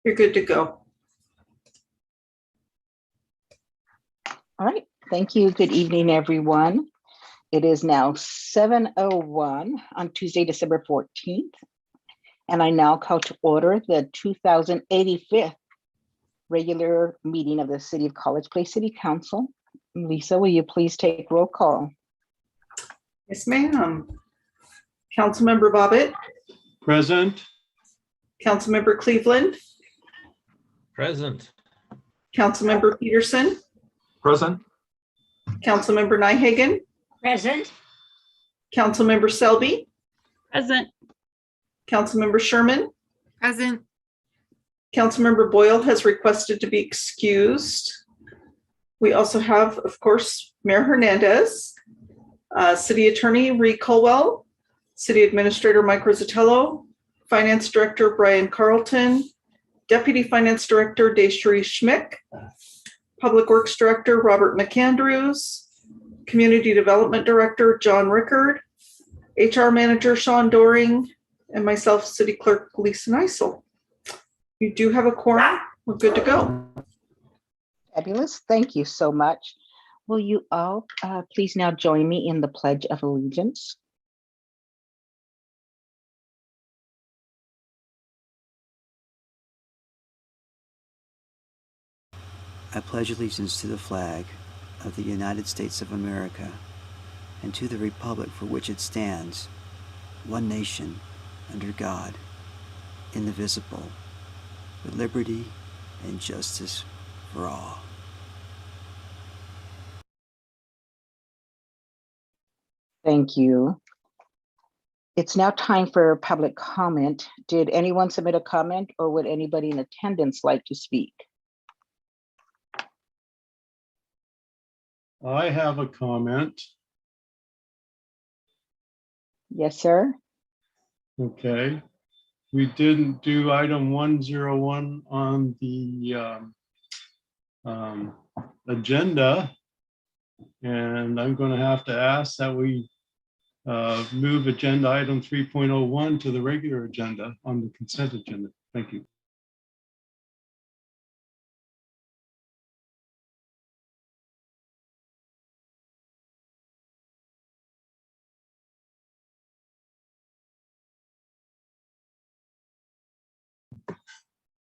You're good to go. All right, thank you. Good evening, everyone. It is now 7:01 on Tuesday, December 14th, and I now call to order the 2085th regular meeting of the City of College Place City Council. Lisa, will you please take roll call? Yes, ma'am. Councilmember Bobbitt. Present. Councilmember Cleveland. Present. Councilmember Peterson. Present. Councilmember Nyhagen. Present. Councilmember Selby. Present. Councilmember Sherman. Present. Councilmember Boyle has requested to be excused. We also have, of course, Mayor Hernandez, City Attorney Ree Colwell, City Administrator Mike Rosatello, Finance Director Brian Carlton, Deputy Finance Director Desiree Schmick, Public Works Director Robert McAndrews, Community Development Director John Rickard, HR Manager Sean Doring, and myself, City Clerk Lisa Neisel. You do have a quorum. We're good to go. Fabulous, thank you so much. Will you all please now join me in the Pledge of Allegiance? I pledge allegiance to the flag of the United States of America and to the republic for which it stands, one nation, under God, indivisible, with liberty and justice for all. Thank you. It's now time for public comment. Did anyone submit a comment, or would anybody in attendance like to speak? I have a comment. Yes, sir. Okay. We didn't do item 101 on the agenda. And I'm going to have to ask that we move agenda item 3.01 to the regular agenda on the consent agenda. Thank you.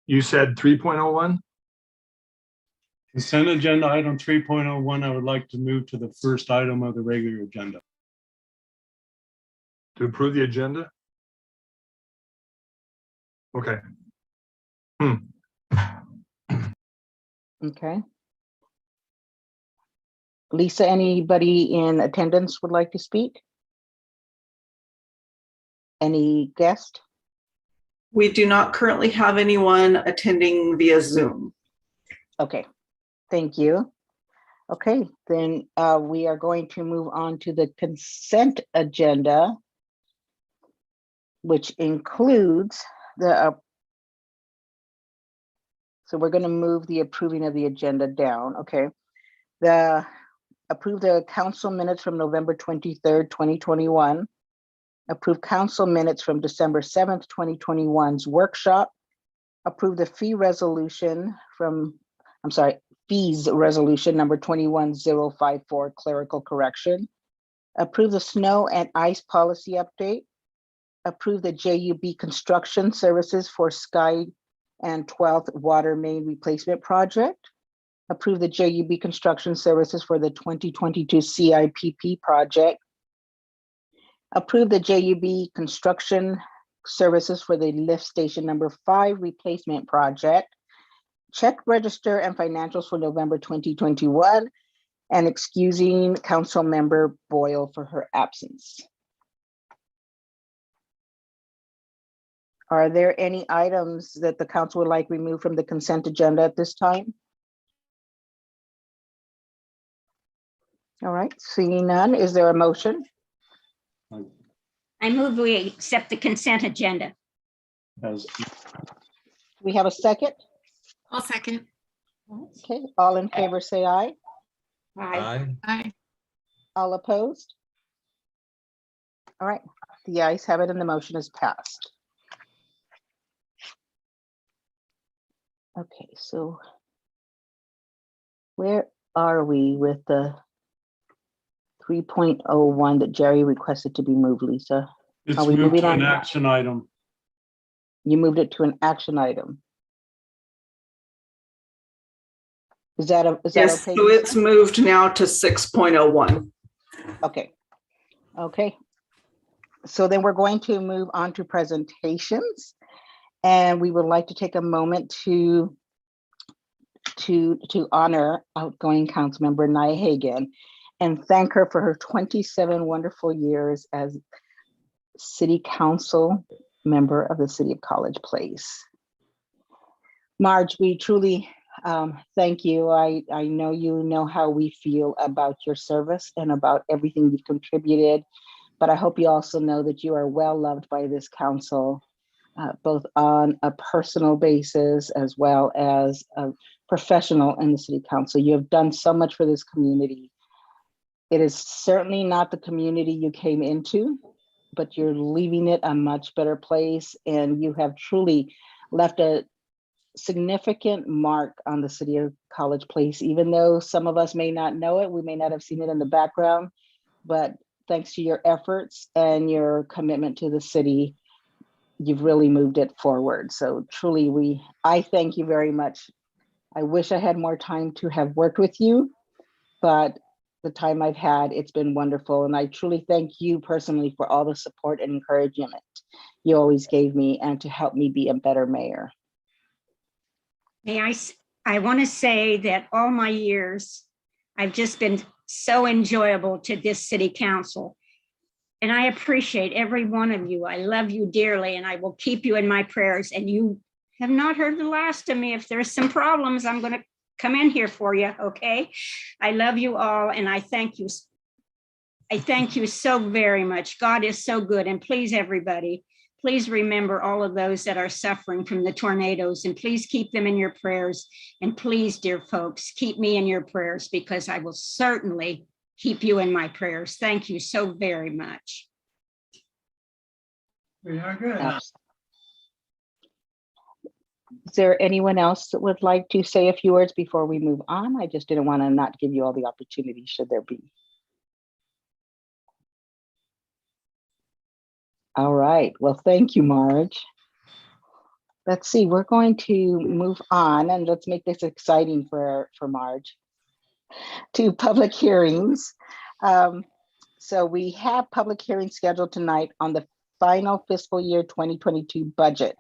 You said 3.01? Consent agenda item 3.01, I would like to move to the first item of the regular agenda. To approve the agenda? Okay. Okay. Lisa, anybody in attendance would like to speak? Any guest? We do not currently have anyone attending via Zoom. Okay, thank you. Okay, then we are going to move on to the consent agenda, which includes the, so we're going to move the approving of the agenda down, okay? Approve the council minutes from November 23rd, 2021. Approve council minutes from December 7th, 2021's workshop. Approve the fee resolution from, fees resolution number 21054, clerical correction. Approve the snow and ice policy update. Approve the JUB construction services for Sky and 12th water main replacement project. Approve the JUB construction services for the 2022 CIPP project. Approve the JUB construction services for the lift station number 5 replacement project. Check register and financials for November 2021, and excusing council member Boyle for her absence. Are there any items that the council would like removed from the consent agenda at this time? All right, seeing none, is there a motion? I move we accept the consent agenda. As We have a second? I'll second. Okay, all in favor say aye. Aye. Aye. All opposed? All right, the ayes have it and the motion is passed. Okay, so where are we with the 3.01 that Jerry requested to be moved, Lisa? It's Are we moved moving to an on? action item. You moved it to an action item. Is that Yes, okay? so it's moved now to 6.01. Okay. Okay. So then we're going to move on to presentations. And we would like to take a moment to honor outgoing Councilmember Nia Hagan and thank her for her 27 wonderful years as City Council member of the City of College Place. Marge, we truly thank you. I know you know how we feel about your service and about everything you've contributed, but I hope you also know that you are well loved by this council, both on a personal basis as well as a professional in the City Council. You have done so much for this community. It is certainly not the community you came into, but you're leaving it a much better place, and you have truly left a significant mark on the City of College Place. Even though some of us may not know it, we may not have seen it in the background, but thanks to your efforts and your commitment to the city, you've really moved it forward. So truly, I thank you very much. I wish I had more time to have worked with you, but the time I've had, it's been wonderful. And I truly thank you personally for all the support and encouragement you always gave me and to help me be a better mayor. I want to say that all my years, I've just been so enjoyable to this city council. And I appreciate every one of you. I love you dearly, and I will keep you in my prayers. And you have not heard the last of me. If there's some problems, I'm going to come in here for you, okay? I love you all, and I thank you. I thank you so very much. God is so good. And please, everybody, please remember all of those that are suffering from the tornadoes, and please keep them in your prayers. And please, dear folks, keep me in your prayers, because I will certainly keep you in my prayers. Thank you so very much. We are good. Is there anyone else that would like to say a few words before we move on? I just didn't want to not give you all the opportunity, should there be. All right, well, thank you, Marge. Let's see, we're going to move on, and let's make this exciting for Marge, to public hearings. So we have public hearings scheduled tonight on the final fiscal year 2022 budget.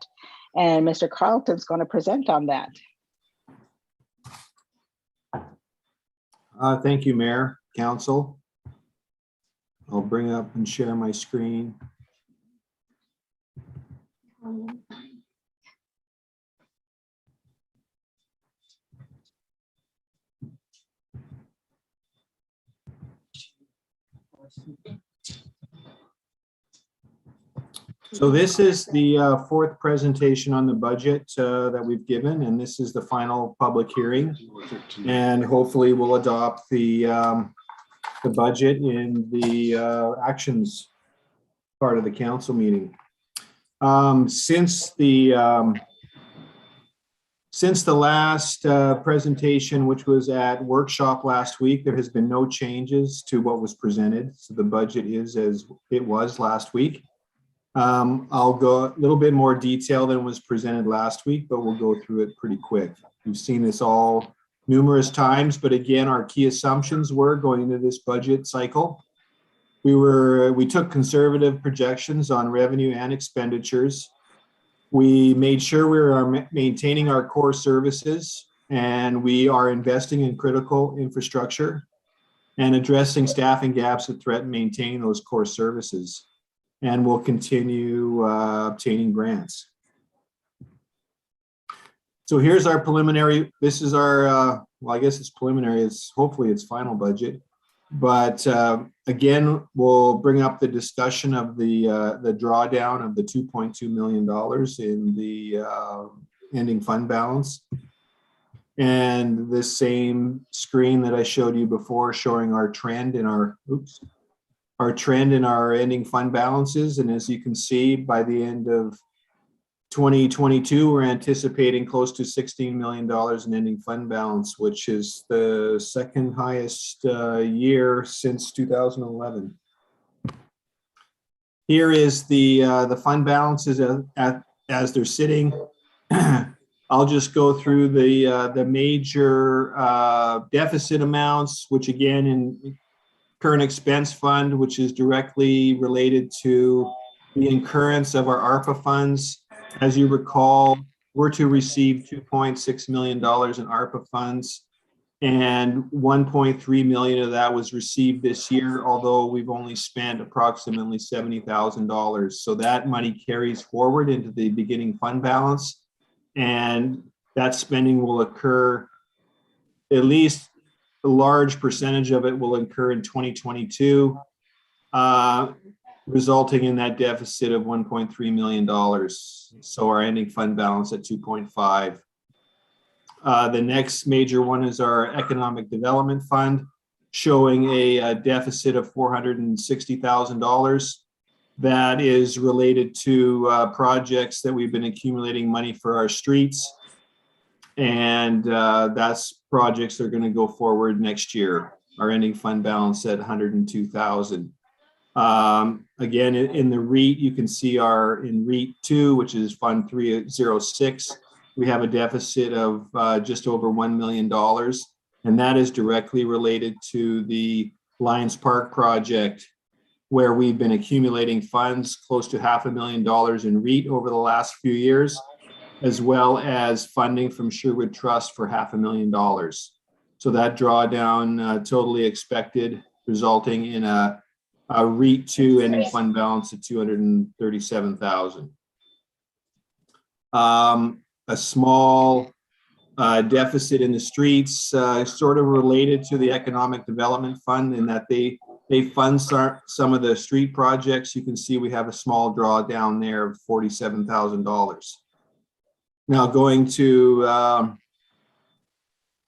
And Mr. Carlton's going to present on that. Thank you, Mayor, Council. I'll bring up and share my screen. So this is the fourth presentation on the budget that we've given, and this is the final public hearing. And hopefully we'll adopt the budget in the actions part of the council meeting. Since the last presentation, which was at workshop last week, there has been no changes to what was presented. So the budget is as it was last week. I'll go a little bit more detail than was presented last week, but we'll go through it pretty quick. We've seen this all numerous times, but again, our key assumptions were going into this budget cycle. We took conservative projections on revenue and expenditures. We made sure we are maintaining our core services, and we are investing in critical infrastructure and addressing staffing gaps that threaten maintaining those core services. And we'll continue obtaining grants. So here's our preliminary. This is our, well, I guess it's preliminary. Hopefully it's final budget. But again, we'll bring up the discussion of the drawdown of the $2.2 million in the ending fund balance. And this same screen that I showed you before, showing our trend in our ending fund balances. And as you can see, by the end of 2022, we're anticipating close to $16 million in ending fund balance, which is the second highest year since 2011. Here is the fund balances as they're sitting. I'll just go through the major deficit amounts, which again in current expense fund, which is directly related to the incurrence of our ARPA funds. As you recall, we're to receive $2.6 million in ARPA funds, and 1.3 million of that was received this year, although we've only spent approximately $70,000. So that money carries forward into the beginning fund balance, and that spending will occur, at least a large percentage of it will occur in 2022, resulting in that deficit of $1.3 million. So our ending fund balance at 2.5. The next major one is our Economic Development Fund, showing a deficit of $460,000. That is related to projects that we've been accumulating money for our streets. And that's projects that are going to go forward next year. Our ending fund balance at $102,000. Again, in the REIT, you can see in REIT 2, which is Fund 306, we have a deficit of just over $1 million. And that is directly related to the Lions Park project, where we've been accumulating funds close to $500,000 in REIT over the last few years, as well as funding from Sherwood Trust for $500,000. So that drawdown totally expected, resulting in a REIT 2 ending fund balance of $237,000. A small deficit in the streets, sort of related to the Economic Development Fund, in that they fund some of the street projects. You can see we have a small drawdown there of $47,000. Now going to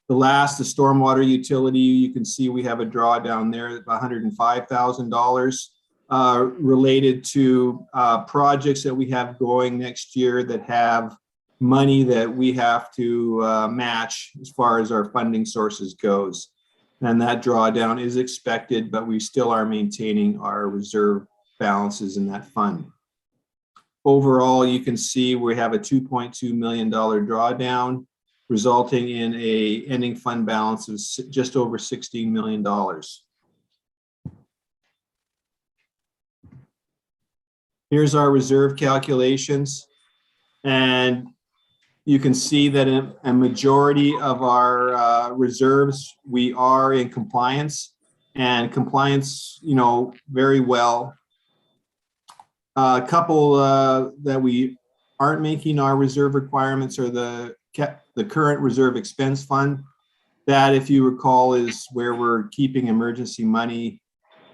the stormwater utility, you can see we have a drawdown there of $105,000 related to projects that we have going next year that have money that we have to match as far as our funding sources goes. And that drawdown is expected, but we still are maintaining our reserve balances in that fund. Overall, you can see we have a $2.2 million drawdown, resulting in a ending fund balance of just over $16 million. Here's our reserve calculations. And you can see that in a majority of our reserves, we are in compliance, and compliance, very well. A couple that we aren't making our reserve requirements are the current reserve expense fund. That, if you recall, is where we're keeping emergency money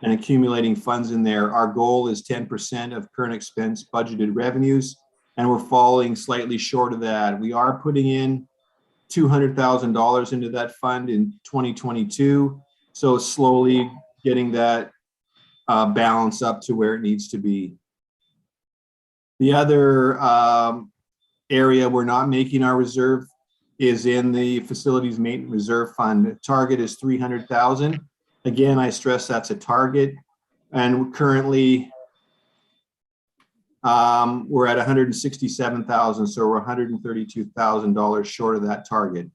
and accumulating funds in there. Our goal is 10% of current expense budgeted revenues, and we're falling slightly short of that. We are putting in $200,000 into that fund in 2022, so slowly getting that balance up to where it needs to be. The other area we're not making our reserve is in the Facilities Maintenance Reserve Fund. The target is $300,000. Again, I stress that's a target, and currently we're at $167,000, so we're $132,000 short of that target.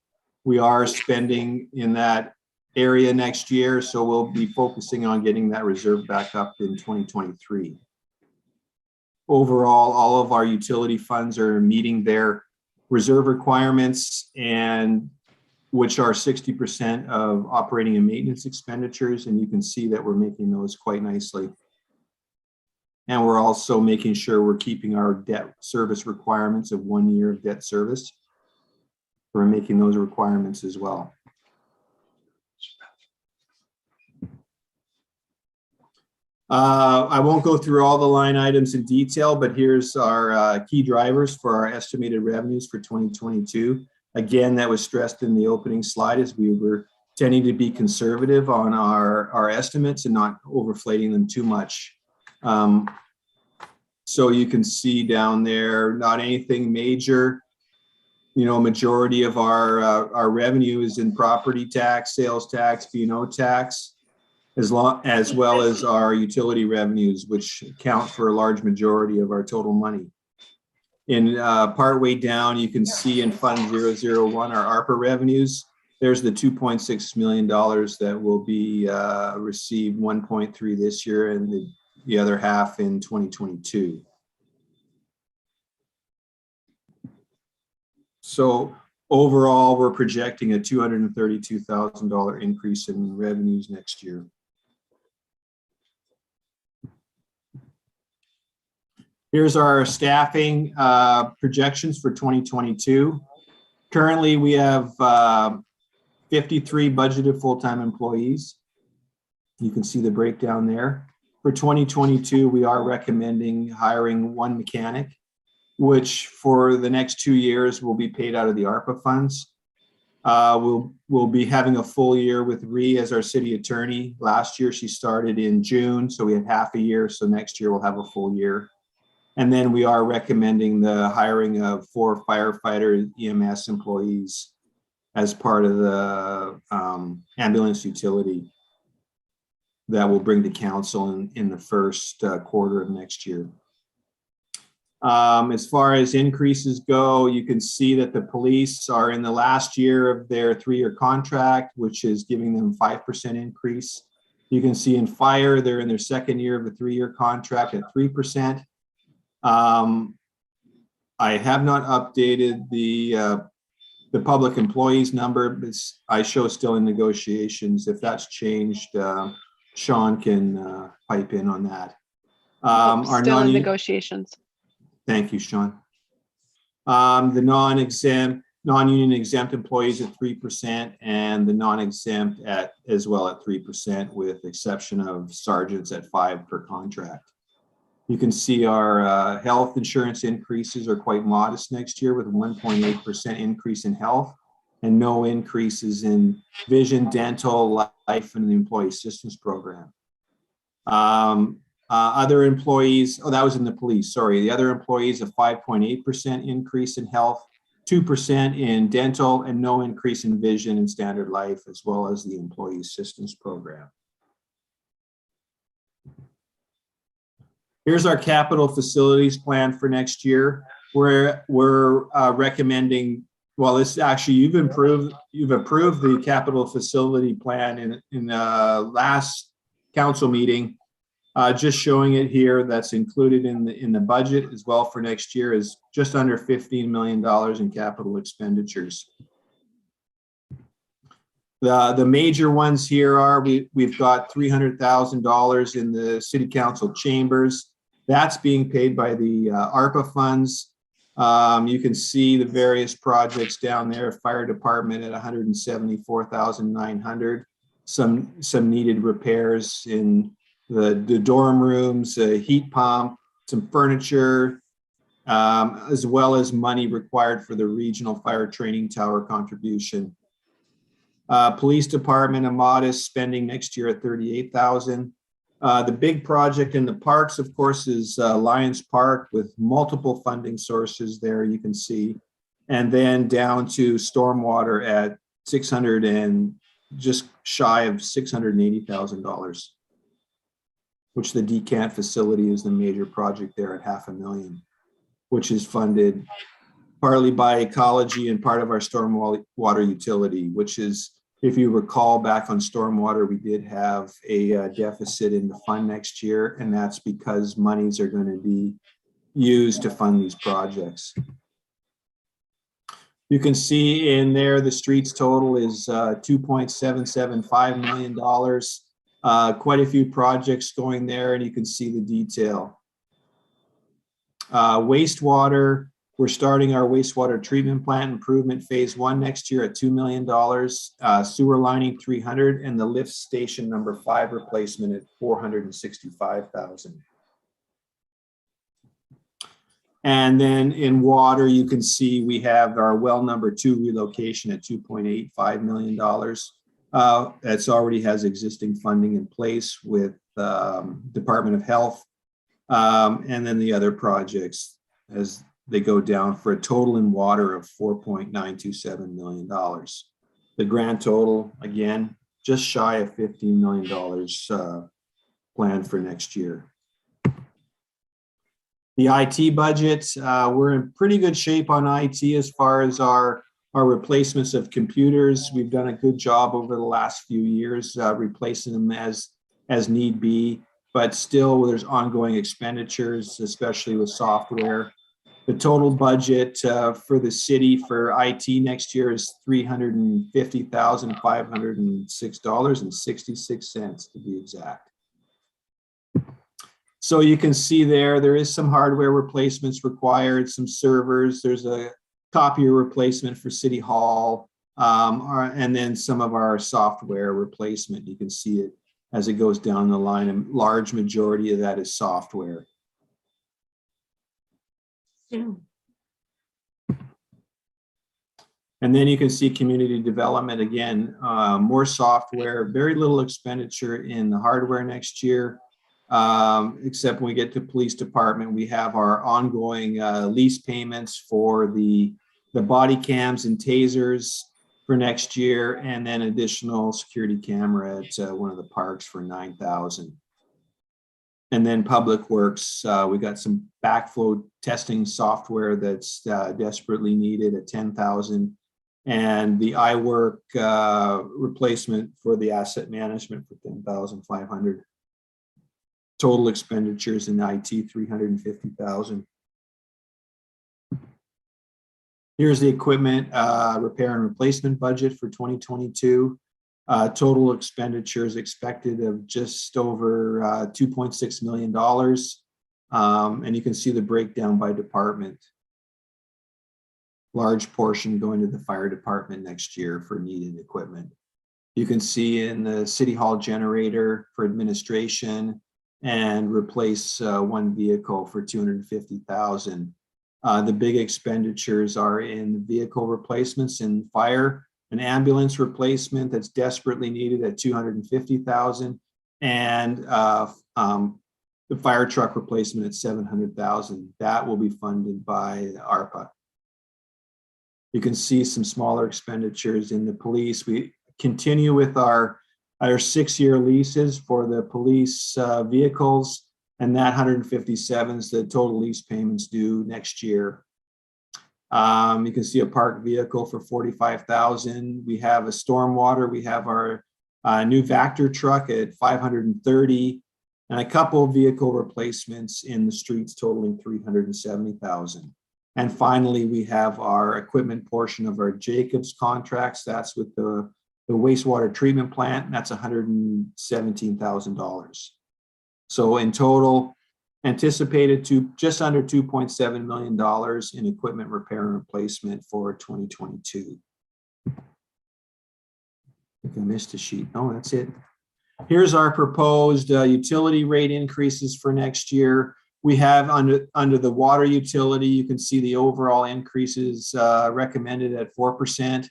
We are spending in that area next year, so we'll be focusing on getting that reserve back up in 2023. Overall, all of our utility funds are meeting their reserve requirements, and which are 60% of operating and maintenance expenditures, and you can see that we're making those quite nicely. And we're also making sure we're keeping our debt service requirements of 1 year of debt service. We're making those requirements as well. I won't go through all the line items in detail, but here's our key drivers for our estimated revenues for 2022. Again, that was stressed in the opening slide, as we were tending to be conservative on our estimates and not overflating them too much. So So you can see down there, not anything major. Majority of our revenue is in property tax, sales tax, B&O tax, as well as our utility revenues, which account for a large majority of our total money. In partway down, you can see in Fund 001, our ARPA revenues. There's the $2.6 million that will be received, 1.3 this year and the other half in 2022. So overall, we're projecting a $232,000 increase in revenues next year. Here's our staffing projections for 2022. Currently, we have 53 budgeted full-time employees. You can see the breakdown there. For 2022, we are recommending hiring 1 mechanic, which for the next 2 years will be paid out of the ARPA funds. We'll be having a full year with Ree as our city attorney. Last year, she started in June, so we had half a year. So next year, we'll have a full year. And then we are recommending the hiring of 4 firefighter EMS employees as part of the ambulance utility that will bring to council in the first quarter of next year. As far as increases go, you can see that the police are in the last year of their 3-year contract, which is giving them 5% increase. You can see in fire, they're in their 2nd year of a 3-year contract at 3%. I have not updated the public employees number, but I show still in negotiations. If that's changed, Sean can pipe in on that. Our Still in negotiations. Thank you, Sean. The non-union exempt employees at 3%, and the non-exempt as well at 3%, with exception of sergeants at 5% per contract. You can see our health insurance increases are quite modest next year, with 1.8% increase in health and no increases in vision, dental, life, and the employee assistance program. Other employees, that was in the police, sorry. The other employees, a 5.8% increase in health, 2% in dental, and no increase in vision and standard life, as well as the employee assistance program. Here's our capital facilities plan for next year. We're recommending, well, this actually, you've approved the capital facility plan in the last council meeting. Just showing it here, that's included in the budget as well for next year, is just under $15 million in capital expenditures. The major ones here are we've got $300,000 in the city council chambers. That's being paid by the ARPA funds. You can see the various projects down there. Fire department at $174,900. Some needed repairs in the dorm rooms, a heat pump, some furniture, as well as money required for the regional fire training tower contribution. Police department, a modest spending next year at $38,000. The big project in the parks, of course, is Lions Park, with multiple funding sources there, you can see. And then down to stormwater at just shy of $680,000, which the decant facility is the major project there at $500,000, which is funded partly by ecology and part of our stormwater utility, which is, if you recall, back on stormwater, we did have a deficit in the fund next year, and that's because monies are going to be used to fund these projects. You can see in there the streets total is $2.775 million. Quite a few projects going there, and you can see the detail. Wastewater, we're starting our wastewater treatment plant improvement phase 1 next year at $2 million. Sewer lining $300,000, and the lift station number 5 replacement at $465,000. And then in water, you can see we have our well number 2 relocation at $2.85 million. That's already has existing funding in place with Department of Health. And then the other projects as they go down for a total in water of $4.927 million. The grand total, again, just shy of $15 million planned for next year. The IT budget, we're in pretty good shape on IT as far as our replacements of computers. We've done a good job over the last few years replacing them as need be, but still there's ongoing expenditures, especially with software. The total budget for the city for IT next year is $350,506.66 to be exact. So you can see there is some hardware replacements required, some servers. There's a copier replacement for City Hall, and then some of our software replacement. You can see it as it goes down the line. A large majority of that is software. Soon. And then you can see community development again, more software, very little expenditure in the hardware next year. Except when we get to police department, we have our ongoing lease payments for the body cams and tasers for next year, and then additional security camera at one of the parks for $9,000. And then public works, we got some backflow testing software that's desperately needed at $10,000, and the iWork replacement for the asset management for $10,500. Total expenditures in IT, $350,000. Here's the equipment repair and replacement budget for 2022. Total expenditures expected of just over $2.6 million. And you can see the breakdown by department. Large portion going to the fire department next year for needed equipment. You can see in the City Hall generator for administration, and replace one vehicle for $250,000. The big expenditures are in vehicle replacements in fire, an ambulance replacement that's desperately needed at $250,000, and the fire truck replacement at $700,000. That will be funded by ARPA. You can see some smaller expenditures in the police. We continue with our 6-year leases for the police vehicles, and that 157 is the total lease payments due next year. You can see a parked vehicle for $45,000. We have a stormwater. We have our new Vector truck at $530,000, and a couple of vehicle replacements in the streets totaling $370,000. And finally, we have our equipment portion of our Jacobs contracts. That's with the wastewater treatment plant, and that's $117,000. So in total, anticipated to just under $2.7 million in equipment repair and replacement for 2022. I think I missed a sheet. Oh, that's it. Here's our proposed utility rate increases for next year. We have under the water utility, you can see the overall increases recommended at 4%.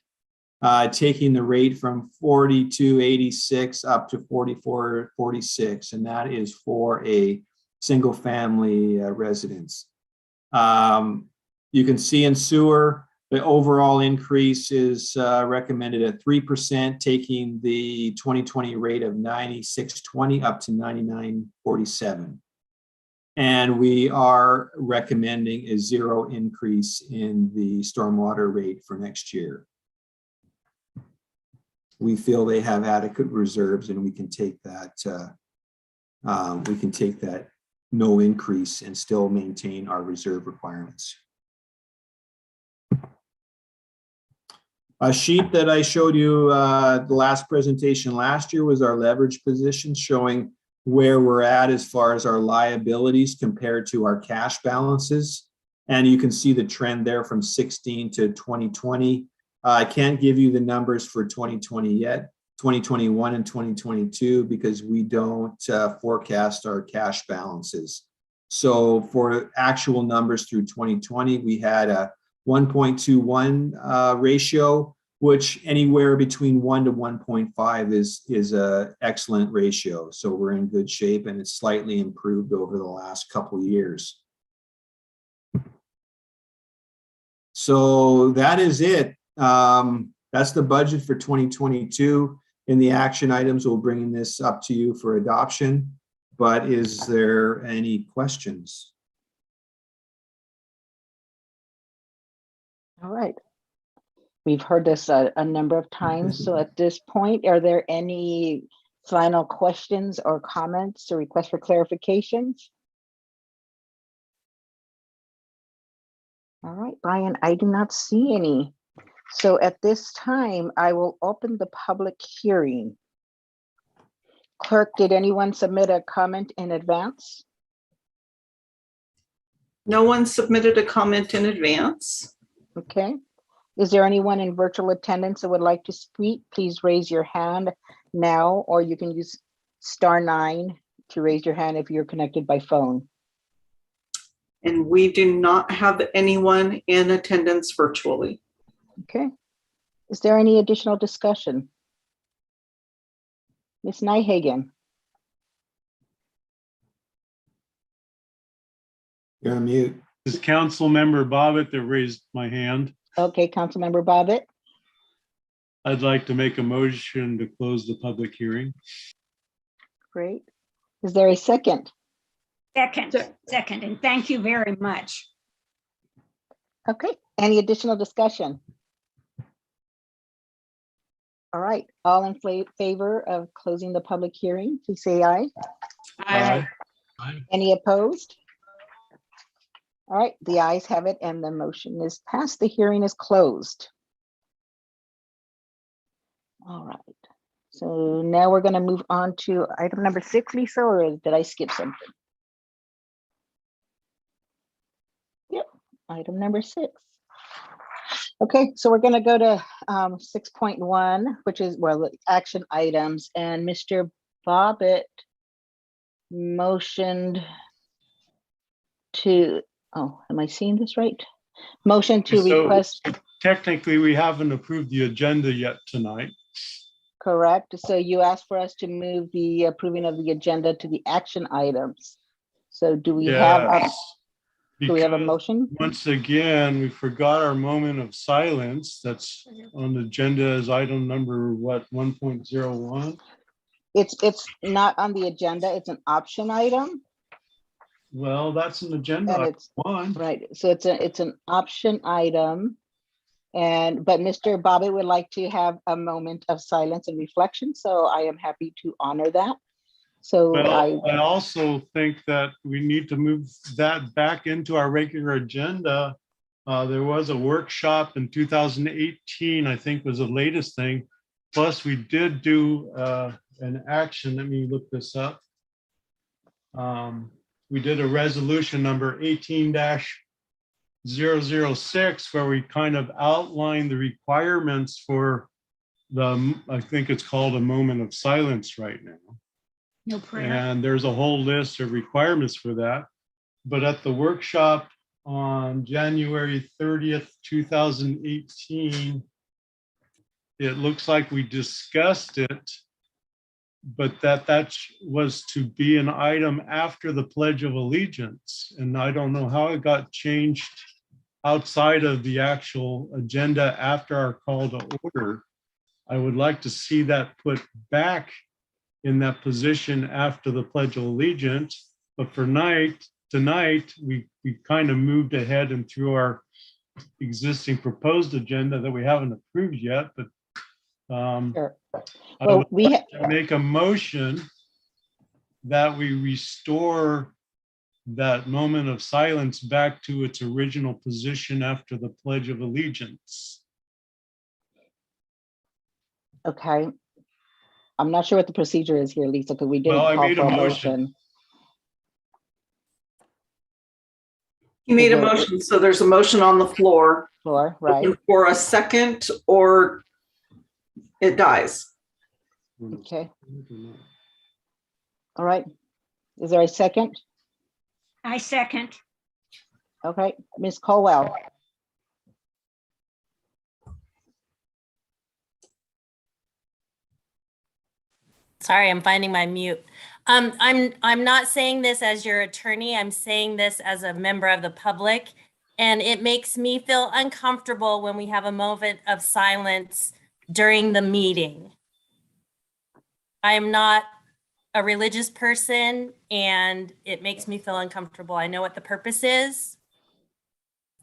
Taking the rate from 42.86 up to 44.46, and that is for a single family residence. You can see in sewer, the overall increase is recommended at 3%, taking the 2020 rate of 96.20 up to 99.47. And we are recommending a 0 increase in the stormwater rate for next year. We feel they have adequate reserves, and we can take that. No increase and still maintain our reserve requirements. A sheet that I showed you the last presentation last year was our leverage position, showing where we're at as far as our liabilities compared to our cash balances. And you can see the trend there from 16 to 2020. I can't give you the numbers for 2020 yet, 2021 and 2022, because we don't forecast our cash balances. So for actual numbers through 2020, we had a 1.21 ratio, which anywhere between 1 to 1.5 is a excellent ratio. So we're in good shape, and it's slightly improved over the last couple of years. So that is it. That's the budget for 2022. In the action items, we'll bring this up to you for adoption. But is there any questions? All right. We've heard this a number of times. So at this point, are there any final questions or comments or requests for clarifications? All right, Brian, I do not see any. So at this time, I will open the public hearing. Clerk, did anyone submit a comment in advance? No one submitted a comment in advance. Okay. Is there anyone in virtual attendance that would like to speak? Please raise your hand now, or you can use *9 to raise your hand if you're connected by phone. And we do not have anyone in attendance virtually. Okay. Is there any additional discussion? Ms. Nyhagen? You're on mute. This council member Bobbitt that raised my hand. Okay, Councilmember Bobbitt. I'd like to make a motion to close the public hearing. Great. Is there a second? Second, and thank you very much. Okay, any additional discussion? All right, all in favor of closing the public hearing, please say aye. Aye. Any opposed? All right, the ayes have it and the motion is passed. The hearing is closed. All right, so now we're going to move on to item number 6, Lisa, or did I skip something? Yep, item number 6. Okay, so we're going to go to 6.1, which is, well, action items, and Mr. Bobbitt motioned to, oh, am I seeing this right? Motion to So, request. technically, we haven't approved the agenda yet tonight. Correct. So you asked for us to move the approving of the agenda to the action items. So do we have a, Yes, do we have a because motion? once again, we forgot our moment of silence. That's on the agenda as item number, what, 1.01? It's not on the agenda. It's an option item. Well, that's an agenda And item it's 1. right. So it's an option item. But Mr. Bobbitt would like to have a moment of silence and reflection. So I am happy to honor that. So Well, I also think that we need to move that back into our regular agenda. There was a workshop in 2018, I think was the latest thing. Plus, we did do an action. Let me look this up. We did a resolution number 18-006 where we kind of outlined the requirements for the, I think it's called a moment of silence right now. No prayer. And there's a whole list of requirements for that. But at the workshop on January 30th, 2018, it looks like we discussed it, but that was to be an item after the Pledge of Allegiance. And I don't know how it got changed outside of the actual agenda after our call to order. I would like to see that put back in that position after the Pledge of Allegiance. But for tonight, we kind of moved ahead and through our existing proposed agenda that we haven't approved yet, but sure. I Well, would we like to make a motion that we restore that moment of silence back to its original position after the Pledge of Allegiance. okay. I'm not sure what the procedure is here, Lisa, because we didn't Well, I call made for a a motion. motion. You made a Well, motion, so there's a motion on the floor Floor, right? for a second, or it dies. Okay. All right. Is there a second? I second. Okay, Ms. Colwell. Sorry, I'm finding my mute. I'm not saying this as your attorney. I'm saying this as a member of the public. And it makes me feel uncomfortable when we have a moment of silence during the meeting. I am not a religious person and it makes me feel uncomfortable. I know what the purpose is.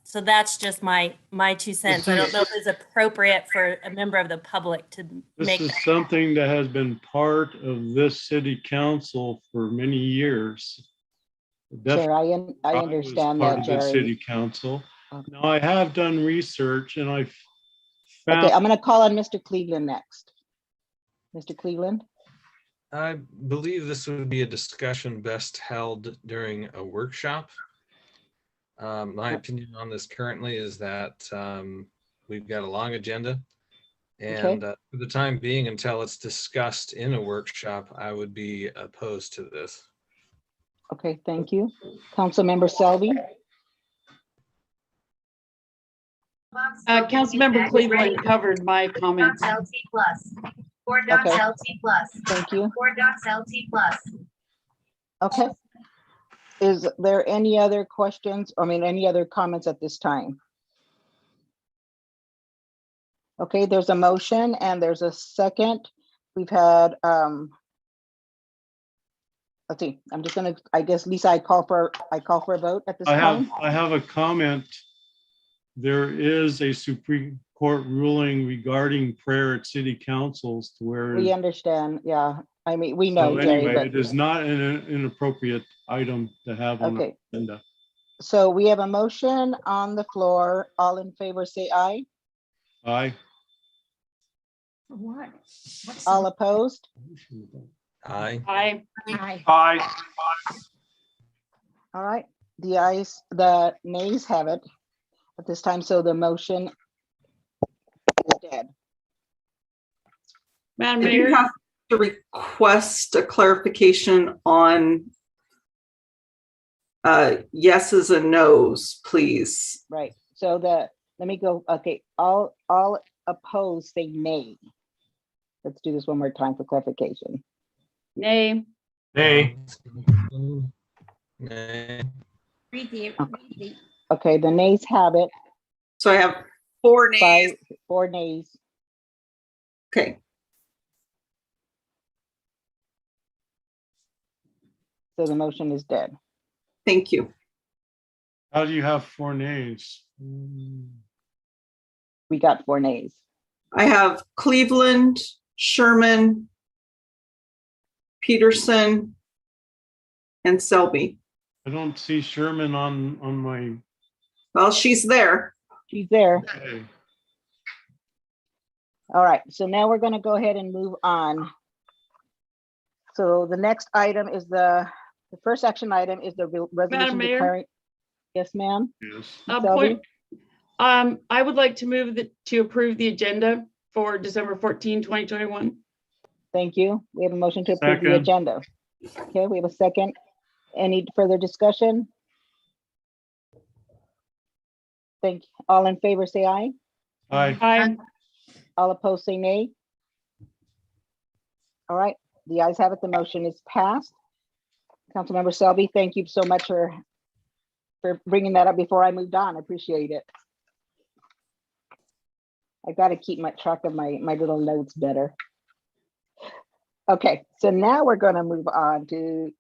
So that's just my 2 cents. I don't know if it's appropriate for a member of the public to This make is that. something that has been part of this city council for many years. Chair, Definitely I was understand part that, of the Jerry. city council. Okay. Now, I have done research and I've Okay, found, I'm gonna call on Mr. Cleveland next. Mr. Cleveland? I believe this would be a discussion best held during a workshop. My opinion on this currently is that we've got a long agenda. And for the time being, until it's discussed in a workshop, I would be opposed to this. Okay, thank you. Councilmember Selby? Councilmember Cleveland covered my comments. LT plus. 4 docs Okay. LT plus. Thank you. 4 docs LT plus. Okay. Is there any other questions? Any other comments at this time? Okay, there's a motion and there's a second. We've had, let's see, I'm just gonna, I guess, Lisa, I call for a vote at this time. I have a comment. There is a Supreme Court ruling regarding prayer at city councils to where. We understand, yeah. We know, So Jerry, anyway, but it is not an inappropriate item to have on the okay. agenda. So we have a motion on the floor. All in favor, say aye. Aye. What? All opposed? Aye. Aye. Aye. All right, the nays have it at this time, so the motion is dead. Madam If you Mayor, have to request a clarification on yeses and nos, please. Right, so let me go, okay, all opposed say nay. Let's do this one more time for clarification. nay. Nay. Nay. Read the. Okay, the nays have it, So I have 4 nays. 4 nays. Okay, So the motion is dead. thank you. How do you have 4 nays? We got 4 nays. I have Cleveland, Sherman, Peterson, and Selby. I don't see Sherman on my. Well, she's there. She's there. Okay. All right, so now we're gonna go ahead and move on. So the next item is the first action item is the resolution Mayor? declaring. Yes, ma'am. Yes. Point. I would like to move to approve the agenda for December 14, 2021. Thank you. We have a motion to approve the Second. agenda. Okay, we have a second. Any further discussion? Thank you. All in favor, say aye. Aye. Aye. All opposed, say nay. All right, the ayes have it. The motion is passed. Councilmember Selby, thank you so much for bringing that up before I moved on. I appreciate it. I got to keep my track of my little notes better. Okay, so now we're going to move on to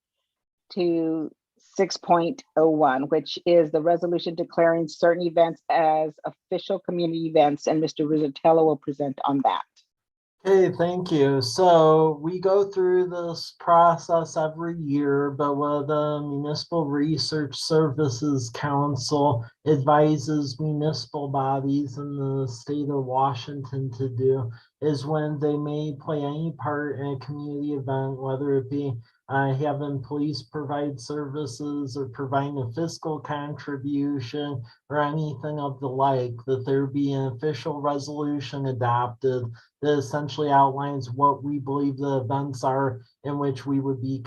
6.01, which is the resolution declaring certain events as official community events, and Mr. Rizzatello will present on that. Okay, thank you. So we go through this process every year, but what the Municipal Research Services Council advises municipal bodies in the state of Washington to do is when they may play any part in a community event, whether it be having police provide services or providing a fiscal contribution or anything of the like, that there be an official resolution adopted that essentially outlines what we believe the events are in which we would be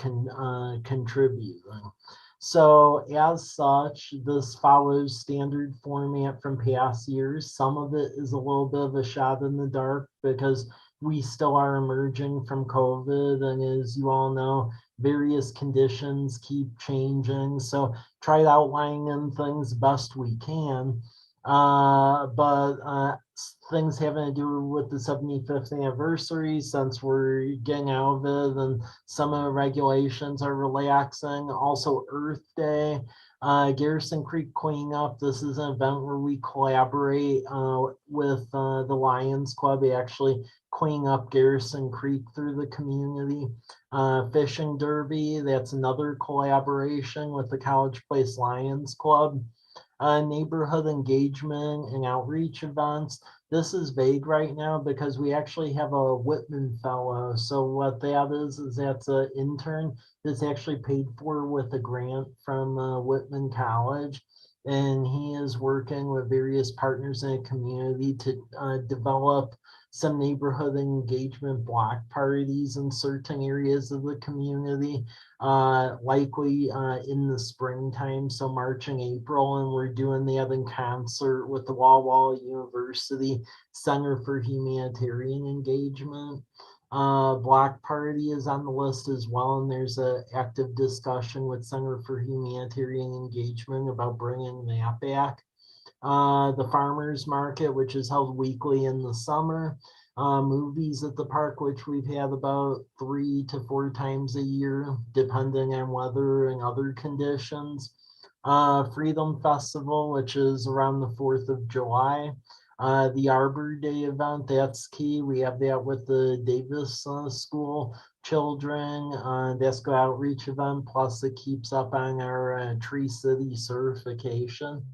contributing. So as such, this follows standard format from past years. Some of it is a little bit of a shot in the dark because we still are emerging from COVID. And as you all know, various conditions keep changing. So try outlining things best we can. But things having to do with the 75th anniversary, since we're getting out of it and some of the regulations are relaxing. Also Earth Day, Garrison Creek Cleanup. This is an event where we collaborate with the Lions Club. They actually clean up Garrison Creek through the community. Fishing Derby, that's another collaboration with the College Place Lions Club. Neighborhood engagement and outreach events. This is vague right now because we actually have a Whitman Fellow. So what that is that's an intern that's actually paid for with a grant from Whitman College. And he is working with various partners in the community to develop some neighborhood engagement block parties in certain areas of the community, likely in the springtime, so March and April, and we're doing that in concert with the Walla Walla University Center for Humanitarian Engagement. Block party is on the list as well, and there's an active discussion with Center for Humanitarian Engagement about bringing that back. The farmers market, which is held weekly in the summer. Movies at the park, which we've had about 3 to 4 times a year, depending on weather and other conditions. Freedom Festival, which is around the 4th of July. The Arbor Day event, that's key. We have that with the Davis School children. That's the outreach event, plus it keeps up on our Tree City certification.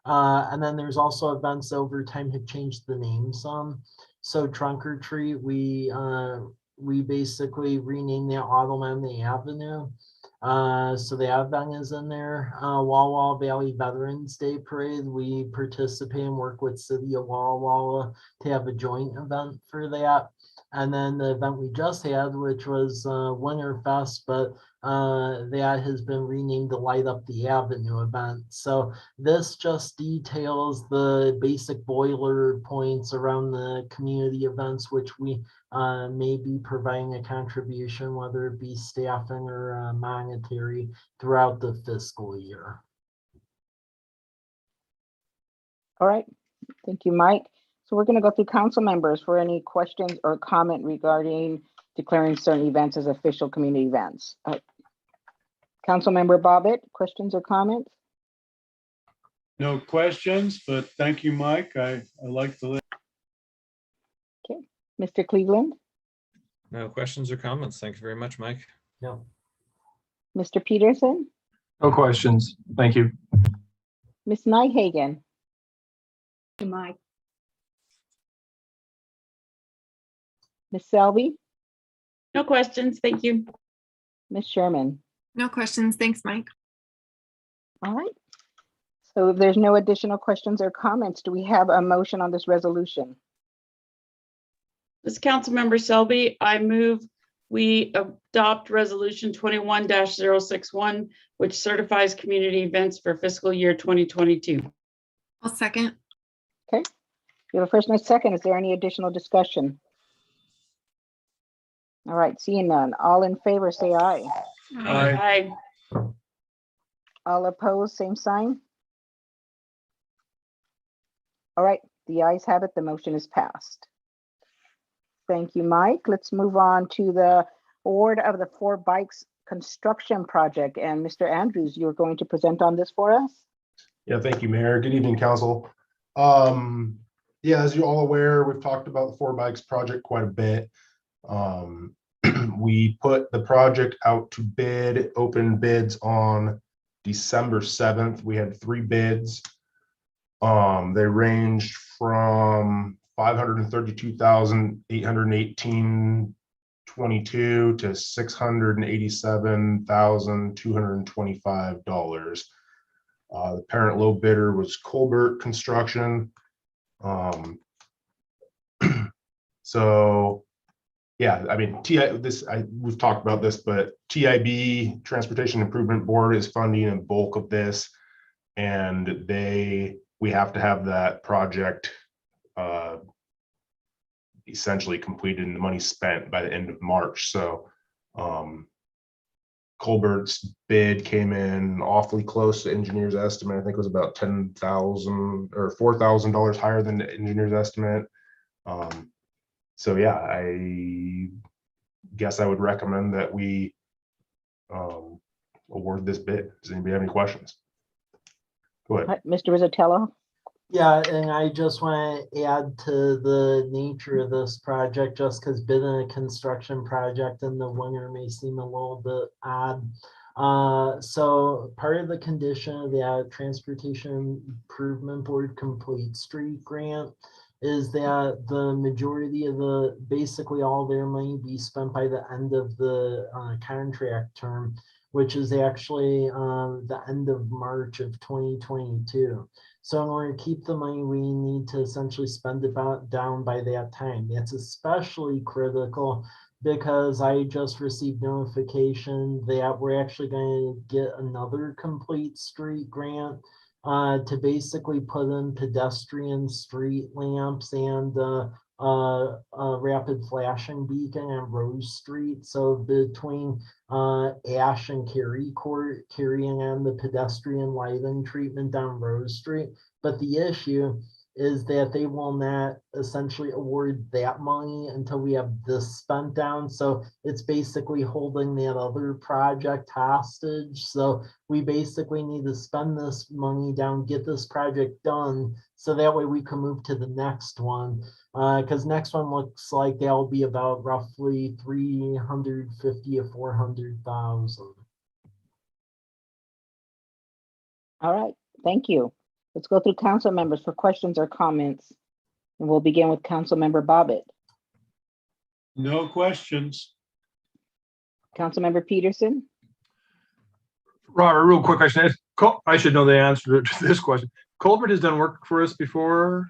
And then there's also events over time have changed the name some. So Trunk or Treat, we basically renamed that Autumn on the Avenue. So the event is in there. Walla Walla Valley Veterans Day Parade, we participate and work with City of Walla Walla to have a joint event for that. And then the event we just had, which was Winterfest, but that has been renamed the Light Up the Avenue event. So this just details the basic boiler points around the community events, which we may be providing a contribution, whether it be staffing or monetary, throughout the fiscal year. All right, thank you, Mike. So we're going to go through council members for any questions or comment regarding declaring certain events as official community events. Councilmember Bobbitt, questions or comments? No questions, but thank you, Mike. I like the list. Okay, Mr. Cleveland, No questions or comments. Thank you very much, Mike. No. Mr. Peterson, No questions. Thank you. Ms. Nyhagen, Mike. Ms. Selby, No questions. Thank you. Ms. Sherman. No questions. Thanks, Mike. All right. So if there's no additional questions or comments, do we have a motion on this resolution? This Councilmember Selby, I move we adopt resolution 21-061, which certifies community events for fiscal year 2022. I'll second. Okay. You have a first and a second. Is there any additional discussion? All right, seeing none. All in favor, say aye. Aye. All opposed, same sign. All right, the ayes have it. The motion is passed. Thank you, Mike. Let's move on to the award of the 4 Bikes construction project. And Mr. Andrews, you're going to present on this for us? Yeah, thank you, Mayor. Good evening, Council. Yeah, as you're all aware, we've talked about the 4 Bikes project quite a bit. We put the project out to bid, open bids on December 7th. We had 3 bids. They ranged from $532,818.22 to $687,225. The parent low bidder was Colbert Construction. So yeah, I mean, we've talked about this, but TIB, Transportation Improvement Board, is funding a bulk of this, and we have to have that project essentially completed and the money spent by the end of March. So Colbert's bid came in awfully close to engineer's estimate. I think it was about $10,000 or $4,000 higher than the engineer's estimate. So yeah, I guess I would recommend that we award this bid. Does anybody have any questions? Go ahead. Mr. Rizzatello? Yeah, and I just want to add to the nature of this project, just because bidding a construction project in the winter may seem a little bit odd. So part of the condition of the Transportation Improvement Board Complete Street Grant is that the majority of basically all their money be spent by the end of the contract term, which is actually the end of March of 2022. So in order to keep the money, we need to essentially spend it down by that time. That's especially critical because I just received notification that we're actually going to get another complete street grant to basically put in pedestrian street lamps and a rapid flashing beacon on Rose Street. So between Ash and Cary Court, carrying on the pedestrian lighting treatment down Rose Street. But the issue is that they will not essentially award that money until we have this spent down. So it's basically holding that other project hostage. So we basically need to spend this money down, get this project done, so that way we can move to the next one. Because next one looks like that'll be about roughly 350 to 400,000. All right, thank you. Let's go through council members for questions or comments. And we'll begin with Council Member Bobbitt. No questions. Council Member Peterson. Robert, real quick question. I should know the answer to this question. Colbert has done work for us before.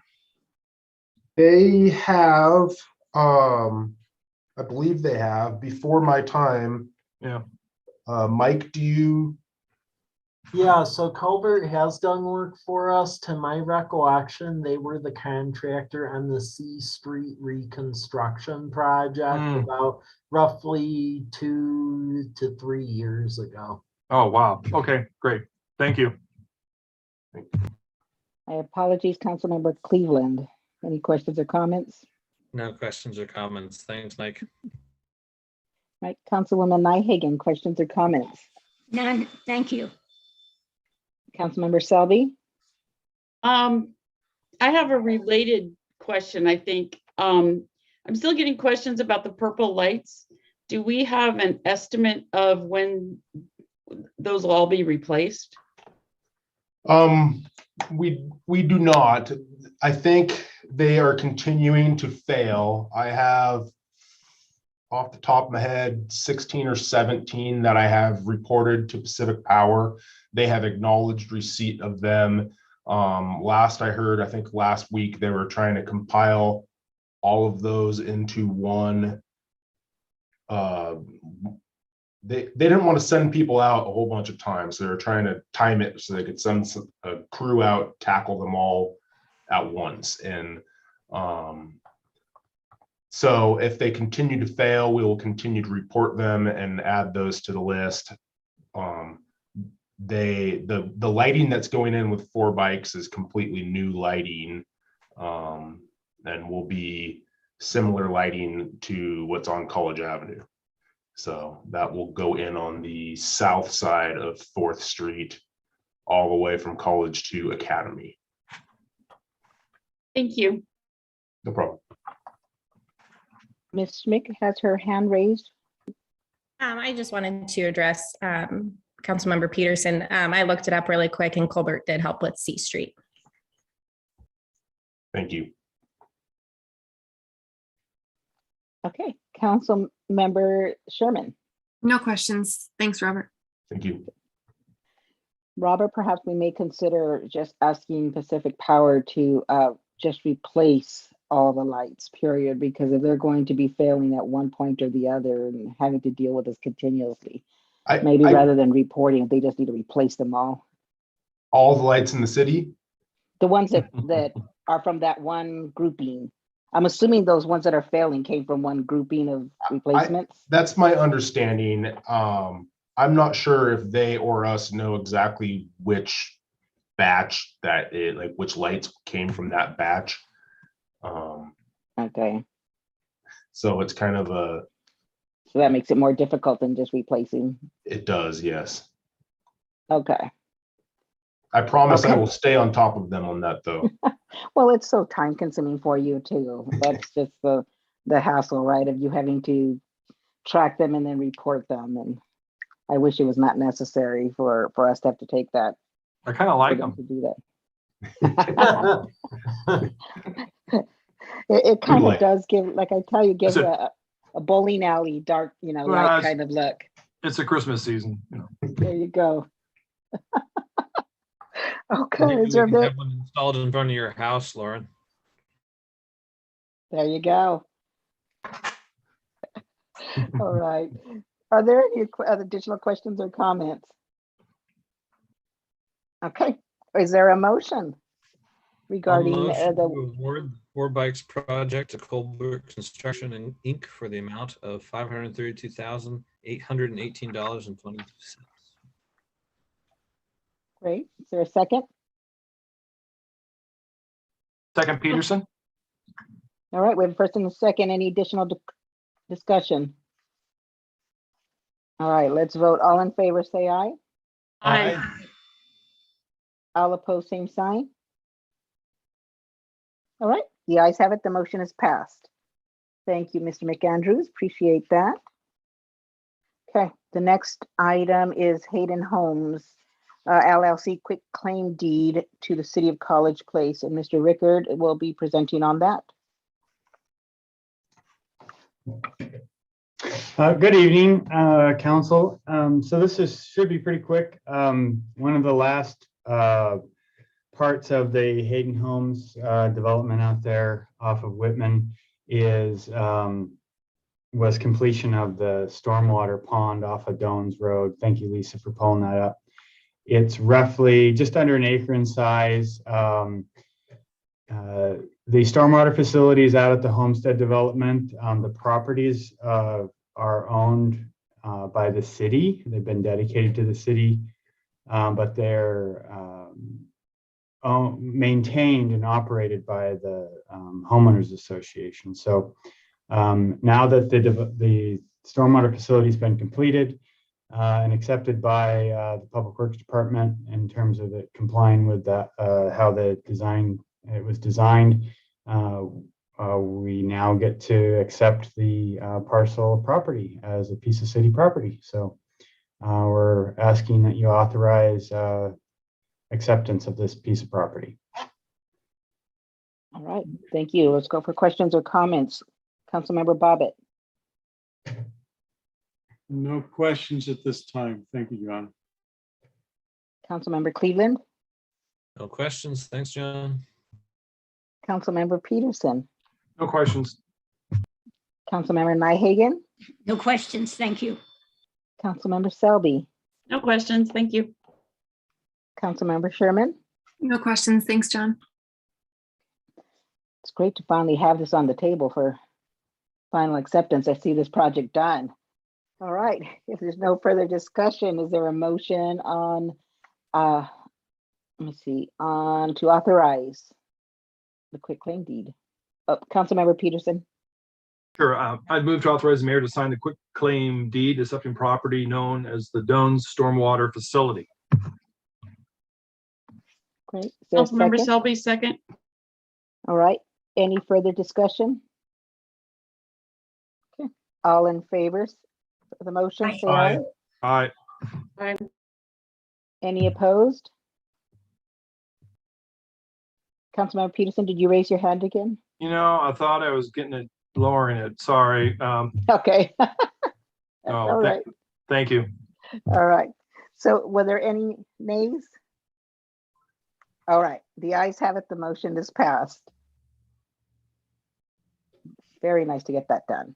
They have, I believe they have before my time. Yeah. Mike, do you? Yeah, so Colbert has done work for us. To my recollection, they were the contractor on the C Street reconstruction project about roughly 2 to 3 years ago. Oh, wow. Okay, great. Thank you. My apologies, Council Member Cleveland. Any questions or comments? No questions or comments. Thanks, Mike. Right, Councilwoman Nyhagen, questions or comments? None, thank you. Councilmember Selby. I have a related question, I think. I'm still getting questions about the purple lights. Do we have an estimate of when those will all be replaced? We do not. I think they are continuing to fail. I have, off the top of my head, 16 or 17 that I have reported to Pacific Power. They have acknowledged receipt of them. Last I heard, I think last week, they were trying to compile all of those into one. They didn't want to send people out a whole bunch of times. So they were trying to time it so they could send a crew out, tackle them all at once. And so if they continue to fail, we will continue to report them and add those to the list. The lighting that's going in with 4 bikes is completely new lighting, and will be similar lighting to what's on College Avenue. So that will go in on the south side of 4th Street, all the way from College to Academy. Thank you. No problem. Ms. Schmick has her hand raised. I just wanted to address Councilmember Peterson. I looked it up really quick and Colbert did help with C Street. Thank you. Okay, Council Member Sherman. No questions. Thanks, Robert. Thank you. Robert, perhaps we may consider just asking Pacific Power to just replace all the lights, period, because if they're going to be failing at one point or the other and having to deal with this continuously, maybe rather than reporting, they just need to replace them all. All the lights in the city? The ones that are from that one grouping I'm assuming those ones that are failing came from one grouping of replacements. That's my understanding. I'm not sure if they or us know exactly which batch like which lights came from that batch. Okay, So it's kind of so that makes it more difficult than just replacing. it does, yes. Okay, I promise I Okay. will stay on top of them on that though. well, it's so time consuming for you too. That's just the hassle, right, of you having to track them and then report them. And I wish it was not necessary for us to have to take that. I kind of like to them. do that. It kind of light. does give, like I tell you, gives Is it- a bowling alley dark, Well, light it's- kind of look. It's a Christmas season. There you go. Okay, Maybe is we there a can bit? have one installed in front of your house, Lauren. There you go. All right. Are there any other additional questions or comments? Okay, is there a motion regarding Motion the, to award the Four Bikes project to Colbert Construction Inc. for the amount of $532,818.22. great, is there a second? Second Peterson? All right, we have a first and a second. Any additional discussion? All right, let's vote. All in favor, say aye. Aye. All opposed, same sign. All right, the ayes have it. The motion is passed. Thank you, Mr. McAndrews. Appreciate that. Okay, the next item is Hayden Homes LLC quick claim deed to the city of College Place, and Mr. Rickard will be presenting on that. Good evening, council. So this should be pretty quick. One of the last parts of the Hayden Homes development out there off of Whitman was completion of the Stormwater Pond off of Dones Road. Thank you, Lisa, for pulling that up. It's roughly just under an acre in size. The stormwater facility is out at the Homestead development. The properties are owned by the city. They've been dedicated to the city, but they're maintained and operated by the homeowners association. So now that the stormwater facility has been completed and accepted by the Public Works Department in terms of it complying with that, how it was designed, we now get to accept the parcel of property as a piece of city property. So we're asking that you authorize acceptance of this piece of property. All right, thank you. Let's go for questions or comments. Councilmember Bobbitt. No questions at this time. Thank you, John. Councilmember Cleveland. No questions. Thanks, John. Councilmember Peterson. No questions. Councilmember Nyhagen. No questions, thank you. Councilmember Selby. No questions. Thank you. Councilmember Sherman. No questions. Thanks, John. It's great to finally have this on the table for final acceptance. I see this project done. All right, if there's no further discussion, is there a motion on, let me see, on to authorize the quick claim deed? Oh, Councilmember Peterson. Sure. I'd move to authorize the mayor to sign the quick claim deed accepting property known as the Dones Stormwater Facility. Great. Is there a Councilmember second? Selby, second. All right, any further discussion? Okay, all in favor of the motion, say aye. Aye. Aye. Any opposed? Councilmember Peterson, did you raise your hand again? I thought I was getting it, lowering it. Sorry. Okay. Oh, All right, thank you. all right. So were there any nays? All right, the ayes have it, the motion is passed. Very nice to get that done.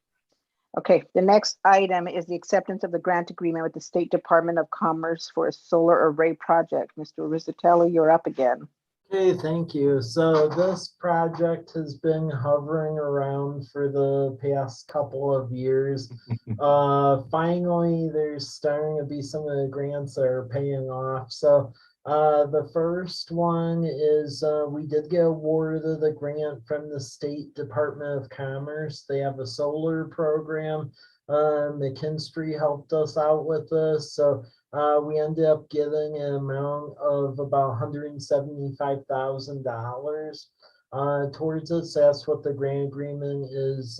Okay, the next item is the acceptance of the grant agreement with the State Department of Commerce for a solar array project. Mr. Rizzatello, you're up again. Hey, thank you. So this project has been hovering around for the past couple of years. Finally, there's starting to be some of the grants that are paying off. So the first one is we did get awarded the grant from the State Department of Commerce. They have a solar program. McKinstry helped us out with this. So we ended up getting an amount of about $175,000 towards us. That's what the grant agreement is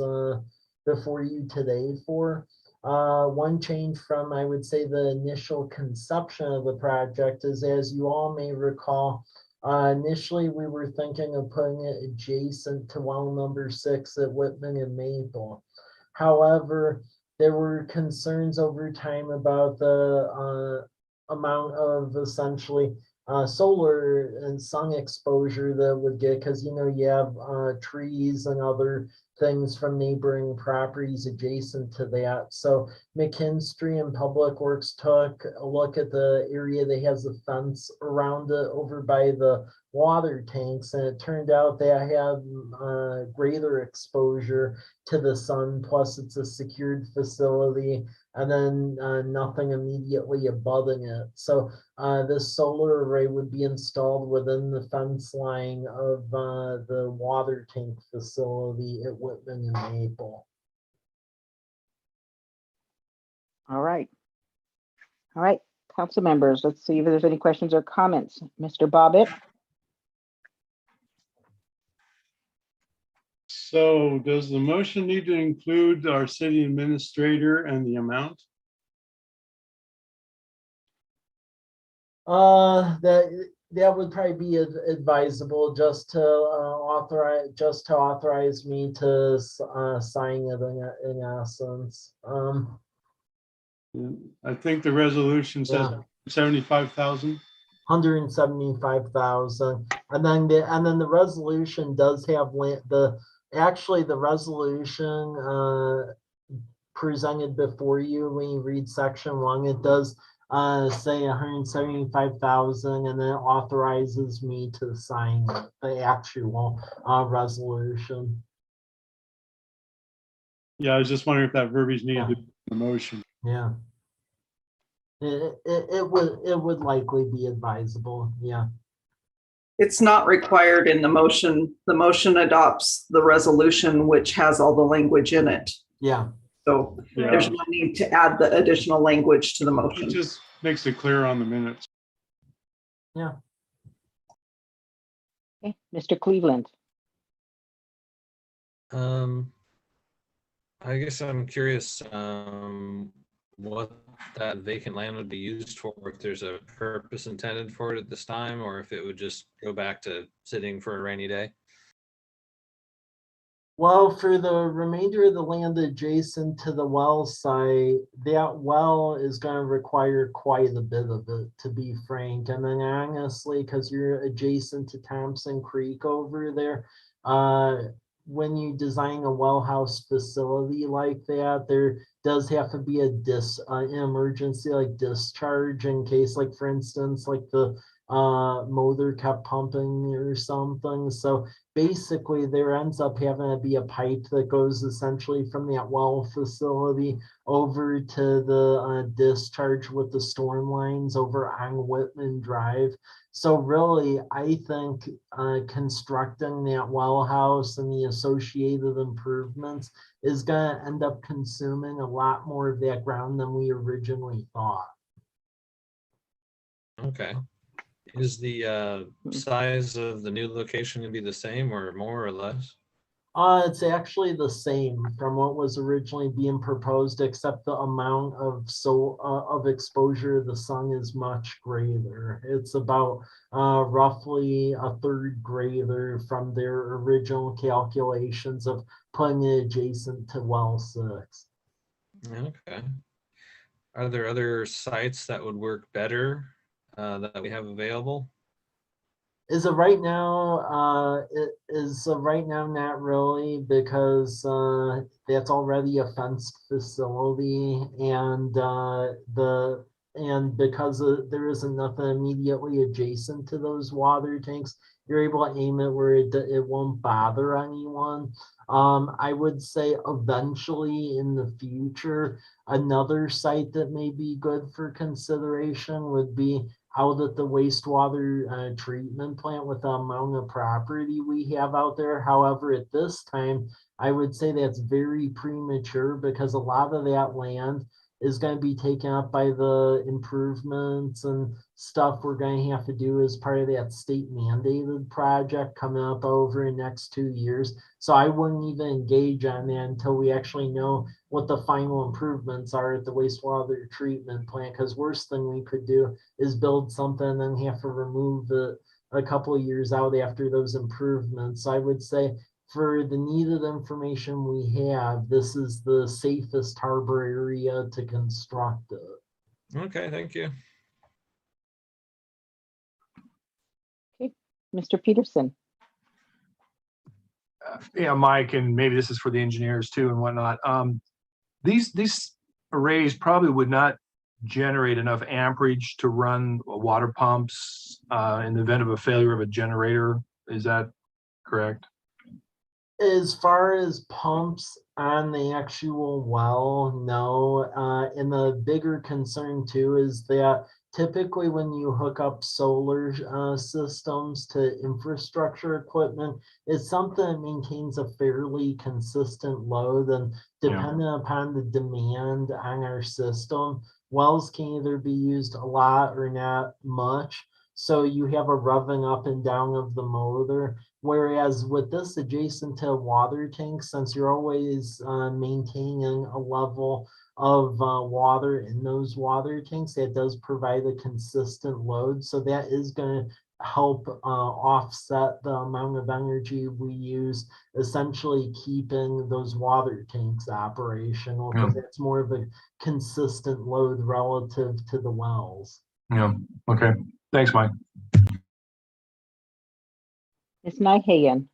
before you today for. One change from, I would say, the initial conception of the project is, as you all may recall, initially we were thinking of putting it adjacent to well number 6 at Whitman and Maple. However, there were concerns over time about the amount of essentially solar and sun exposure that would get, because you have trees and other things from neighboring properties adjacent to that. So McKinstry and Public Works took a look at the area that has a fence around it over by the water tanks, and it turned out they had greater exposure to the sun, plus it's a secured facility, and then nothing immediately abutting it. So this solar array would be installed within the fence line of the water tank facility at Whitman and Maple. All right. All right, council members, let's see if there's any questions or comments. Mr. Bobbitt? So does the motion need to include our city administrator and the amount? That would probably be advisable, just to authorize me to sign it in essence. I think the resolution says 75,000. 175,000, and then the resolution does have the resolution presented before you, when you read section 1, it does say 175,000, and then it authorizes me to sign the actual resolution. Yeah, I was just wondering if that verbiage needed to be in the motion. Yeah. It would likely be advisable. Yeah. It's not required in the motion. The motion adopts the resolution, which has all the language in it. Yeah. So there's no need to add the additional language to the motion. It just makes it clear on the minutes. Yeah. Okay, Mr. Cleveland. I guess I'm curious what that vacant land would be used for, if there's a purpose intended for it at this time, or if it would just go back to sitting for a rainy day. Well, for the remainder of the land adjacent to the well site, that well is going to require quite a bit of it, to be frank. And then honestly, because you're adjacent to Thompson Creek over there, when you design a well house facility like that, there does have to be an emergency like discharge, in case, like for instance, like the motor kept pumping or something. So basically there ends up having to be a pipe that goes essentially from that well facility over to the discharge with the storm lines over on Whitman Drive. So really, I think constructing that well house and the associated improvements is going to end up consuming a lot more of that ground than we originally thought. Okay. Is the size of the new location going to be the same, or more or less? It's actually the same from what was originally being proposed, except the amount of exposure of the sun is much greater. It's about roughly a third greater from their original calculations of putting it adjacent to well 6. Okay. Are there other sites that would work better that we have available? Is it right now? It is right now not really, because that's already a fenced facility, and because there isn't nothing immediately adjacent to those water tanks, you're able to aim it where it won't bother anyone. I would say eventually in the future, another site that may be good for consideration would be out at the wastewater treatment plant with the amount of property we have out there. However, at this time, I would say that's very premature because a lot of that land is going to be taken up by the improvements and stuff we're going to have to do as part of that state mandated project coming up over the next 2 years. So I wouldn't even engage on that until we actually know what the final improvements are at the wastewater treatment plant, because worst thing we could do is build something and then have to remove it a couple of years out after those improvements. So I would say for the needed information we have, this is the safest harbor area to construct it. Okay, thank you. Okay, Mr. Peterson. Yeah, Mike, and maybe this is for the engineers too and whatnot. These arrays probably would not generate enough amperage to run water pumps in the event of a failure of a generator. Is that correct? As far as pumps on the actual well, no. And the bigger concern too is that typically when you hook up solar systems to infrastructure equipment, it's something that maintains a fairly consistent load, and depending upon the demand on our system, wells can either be used a lot or not much. So you have a revving up and down of the motor. Whereas with this adjacent to water tanks, since you're always maintaining a level of water in those water tanks, that does provide a consistent load. So that is going to help offset the amount of energy we use, essentially keeping those water tanks operational, because it's more of a consistent load relative to the wells. Yeah, okay. Thanks, Mike. Ms. Nyhagen.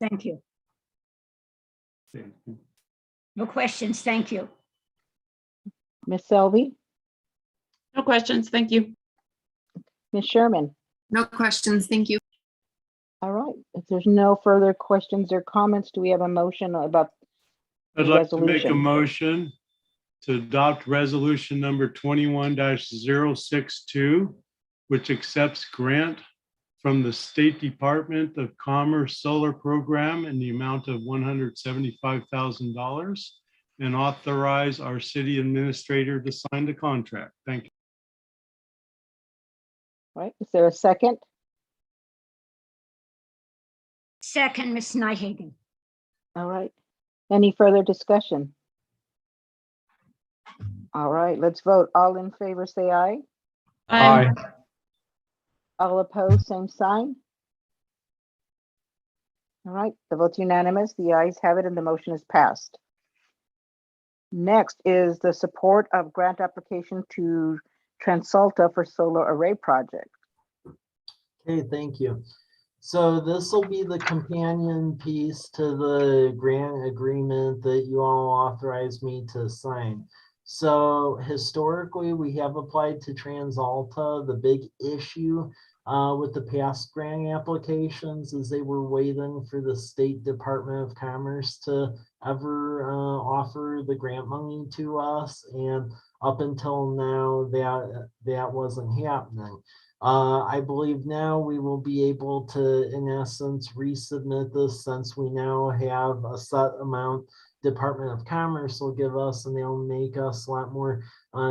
Thank you. No questions, thank you. Ms. Selby. No questions, thank you. Ms. Sherman. No questions, thank you. All right, if there's no further questions or comments, do we have a motion about the I'd like to make a resolution? motion to adopt resolution number 21-062, which accepts grant from the State Department of Commerce Solar Program in the amount of $175,000 and authorize our city administrator to sign the contract. Thank you. All right, is there a second? Second, Ms. Nyhagen. All right, any further discussion? All right, let's vote. All in favor, say aye. Aye. All opposed, same sign. All right, the vote's unanimous. The ayes have it and the motion is passed. Next is the support of grant application to Transalta for solar array project. Okay, thank you. So this will be the companion piece to the grant agreement that you all authorized me to sign. So historically, we have applied to Transalta. The big issue with the past grant applications is they were waiting for the State Department of Commerce to ever offer the grant money to us. And up until now, that wasn't happening. I believe now we will be able to, in essence, resubmit this since we now have a set amount Department of Commerce will give us, and they'll make us a lot more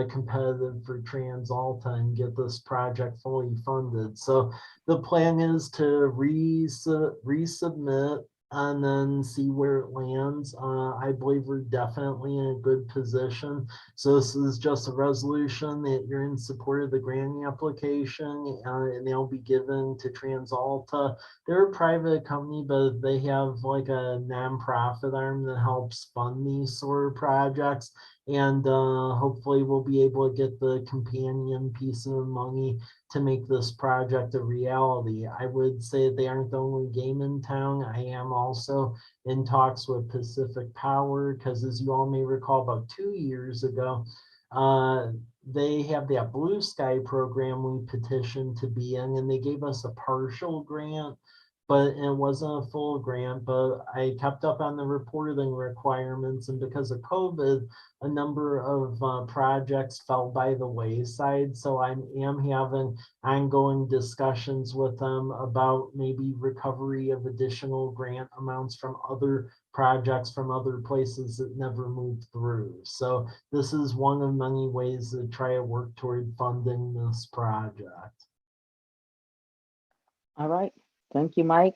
competitive for Transalta and get this project fully funded. So the plan is to resubmit and then see where it lands. I believe we're definitely in a good position. So this is just a resolution that you're in support of the grant application, and they'll be given to Transalta. They're a private company, but they have like a nonprofit arm that helps fund these sort of projects. And hopefully we'll be able to get the companion piece of money to make this project a reality. I would say they aren't the only game in town. I am also in talks with Pacific Power, because as you all may recall, about 2 years ago, they have that Blue Sky program we petitioned to be in, and they gave us a partial grant, but it wasn't a full grant. But I kept up on the reporting requirements, and because of COVID, a number of projects fell by the wayside. So I am having ongoing discussions with them about maybe recovery of additional grant amounts from other projects from other places that never moved through. So this is one of many ways to try to work toward funding this project. All right, thank you, Mike.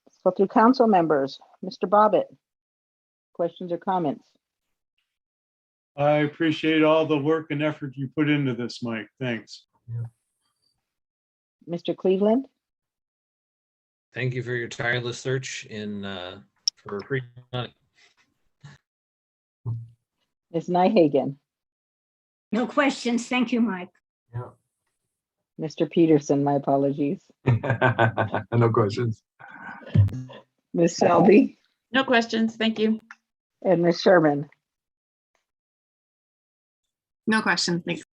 Let's go through council members. Mr. Bobbitt, questions or comments? I appreciate all the work and effort you put into this, Mike. Thanks. Mr. Cleveland? Thank you for your tireless search for free money. Ms. Nyhagen? No questions. Thank you, Mike. Yeah. Mr. Peterson, my apologies. No questions. Ms. Selby? No questions. Thank you. And Ms. Sherman? No questions. Thanks.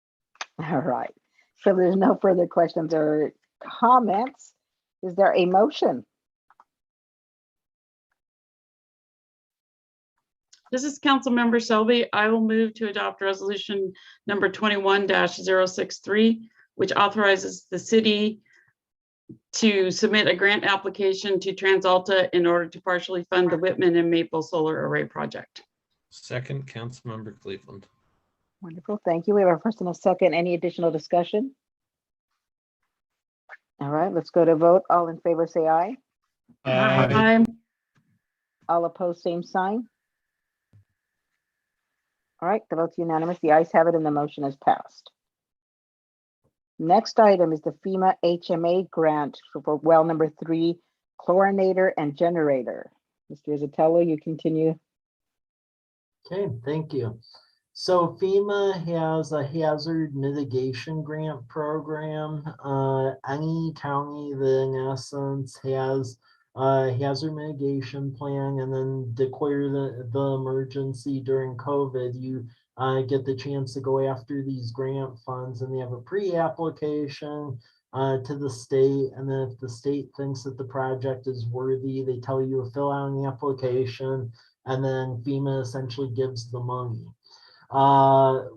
All right. So there's no further questions or comments. Is there a motion? This is Councilmember Selby. I will move to adopt resolution number 21-063, which authorizes the city to submit a grant application to Transalta in order to partially fund the Whitman and Maple Solar Array project. Second, Councilmember Cleveland. Wonderful. Thank you. We have a first and a second. Any additional discussion? All right, let's go to vote. All in favor, say aye. Aye. All opposed, same sign. All right, the vote's unanimous. The ayes have it and the motion is passed. Next item is the FEMA HMA grant for well number 3, chlorinator and generator. Mr. Isatello, you continue. Okay, thank you. So FEMA has a hazard mitigation grant program. Any county that in essence has a hazard mitigation plan and then declare the emergency during COVID, you get the chance to go after these grant funds, and they have a pre-application to the state. And then if the state thinks that the project is worthy, they tell you to fill out an application, and then FEMA essentially gives the money.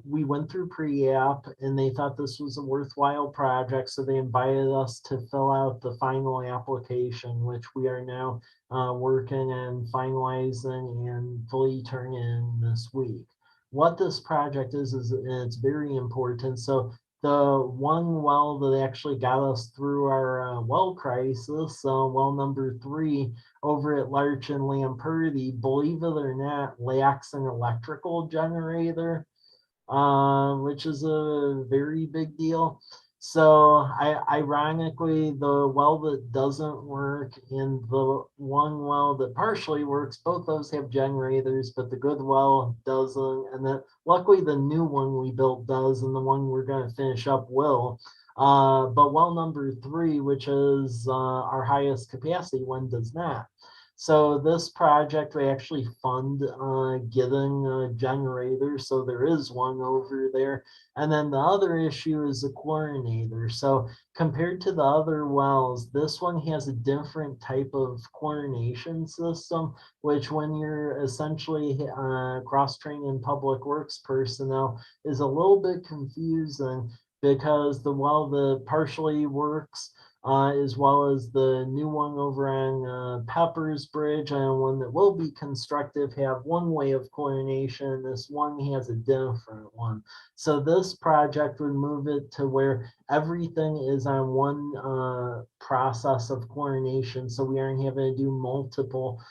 We went through pre-app and they thought this was a worthwhile project, so they invited us to fill out the final application, which we are now working and finalizing and fully turn in this week. What this project is it's very important. So the one well that actually got us through our well crisis, well number 3 over at Larch and Lamperty, believe it or not, lacks an electrical generator, which is a very big deal. So ironically, the well that doesn't work and the one well that partially works, both those have generators, but the good well doesn't. And then luckily the new one we built does, and the one we're going to finish up will. But well number 3, which is our highest capacity one, does not. So this project, we actually fund getting a generator. So there is one over there. And then the other issue is the chlorinator. So compared to the other wells, this one has a different type of chlorination system, which when you're essentially cross-training public works personnel is a little bit confusing, because the well that partially works as well as the new one over on Peppers Bridge and one that will be constructed have one way of chlorination. This one has a different one. So this project would move it to where everything is on one process of chlorination, so we aren't having to do multiple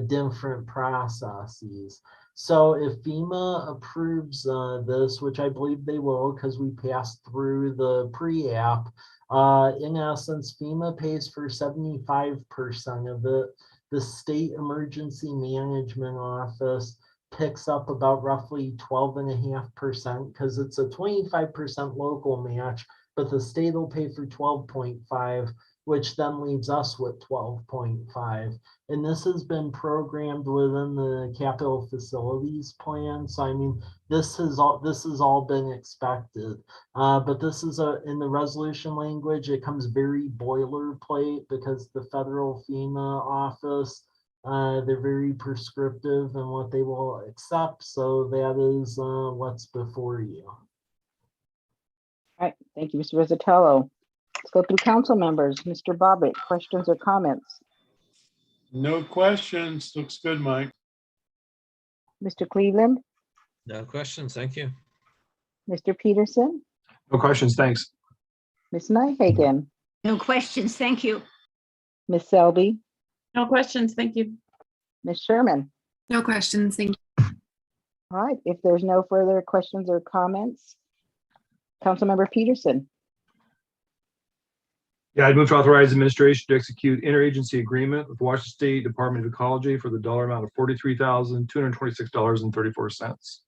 different processes. So if FEMA approves this, which I believe they will because we passed through the pre-app, in essence, FEMA pays for 75% of it. The State Emergency Management Office picks up about roughly 12.5% because it's a 25% local match, but the state will pay for 12.5%. which then leaves us with 12.5. And this has been programmed within the capital facilities plan. So I mean, this has all been expected. But this is in the resolution language, it comes very boilerplate because the federal FEMA office, they're very prescriptive in what they will accept. So that is what's before you. All right, thank you, Mr. Rizzatello. Let's go through council members. Mr. Bobbitt, questions or comments? No questions. Looks good, Mike. Mr. Cleveland, No questions. Thank you. Mr. Peterson, No questions, thanks. Ms. Nyhagen, No questions, thank you. Ms. Selby, No questions, thank you. Ms. Sherman. No questions. Thank you. All right, if there's no further questions or comments, Councilmember Peterson. Yeah, I'd move to authorize administration to execute interagency agreement with Washington State Department of Ecology for the dollar amount of $43,226.34.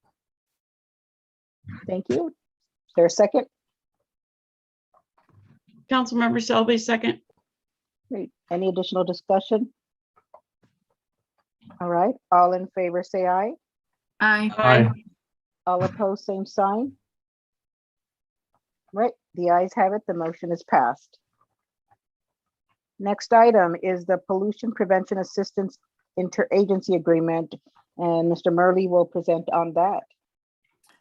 Thank you. Is there a second? Councilmember Selby, second. Great. Any additional discussion? All right, all in favor, say aye. Aye. Aye. All opposed, same sign. Right, the ayes have it. The motion is passed. Next item is the Pollution Prevention Assistance Interagency Agreement, and Mr. Murley will present on that.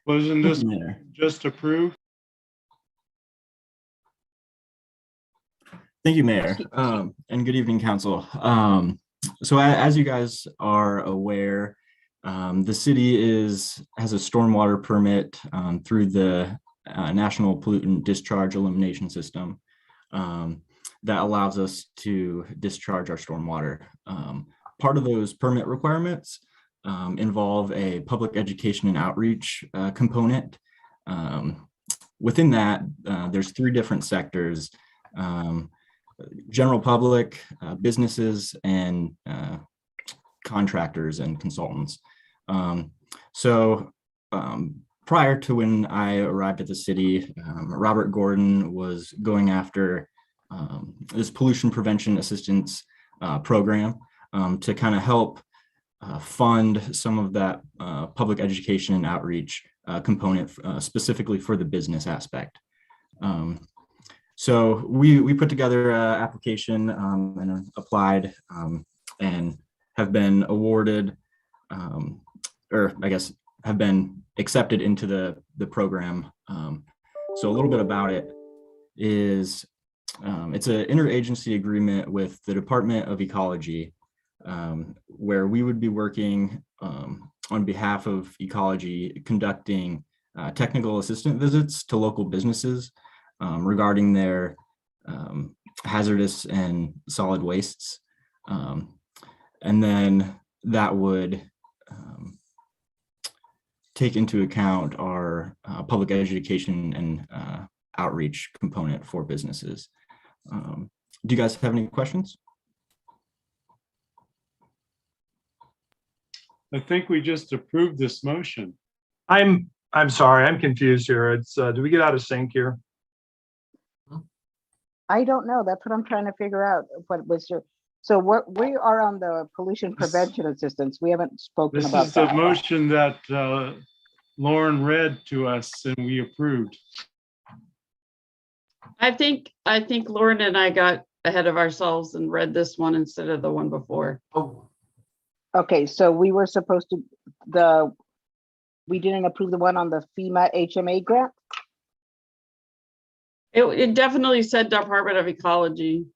Wasn't this just approved? Thank you, Mayor, and good evening, Council. So as you guys are aware, the city has a stormwater permit through the National Pollutant Discharge Elimination System that allows us to discharge our stormwater. Part of those permit requirements involve a public education and outreach component. Within that, there's 3 different sectors: general public, businesses, and contractors and consultants. Prior to when I arrived at the city, Robert Gordon was going after this pollution prevention assistance program to kind of help fund some of that public education and outreach component specifically for the business aspect. So we put together an application and applied and have been awarded, or I guess have been accepted into the program. So a little bit about it is it's an interagency agreement with the Department of Ecology, where we would be working on behalf of Ecology, conducting technical assistant visits to local businesses regarding their hazardous and solid wastes. And then that would take into account our public education and outreach component for businesses. Do you guys have any questions? I think we just approved this motion. I'm sorry, I'm confused here. It's do we get out of sync here? I don't know. That's what I'm trying to figure out. What was your, so what we are on the pollution prevention assistance. We haven't spoken This about is the that. motion that Lauren read to us and we approved. I think Lauren and I got ahead of ourselves and read this one instead of the one before. Oh, Okay, so we were supposed to, we didn't approve the one on the FEMA HMA grant? It definitely said Department of Ecology.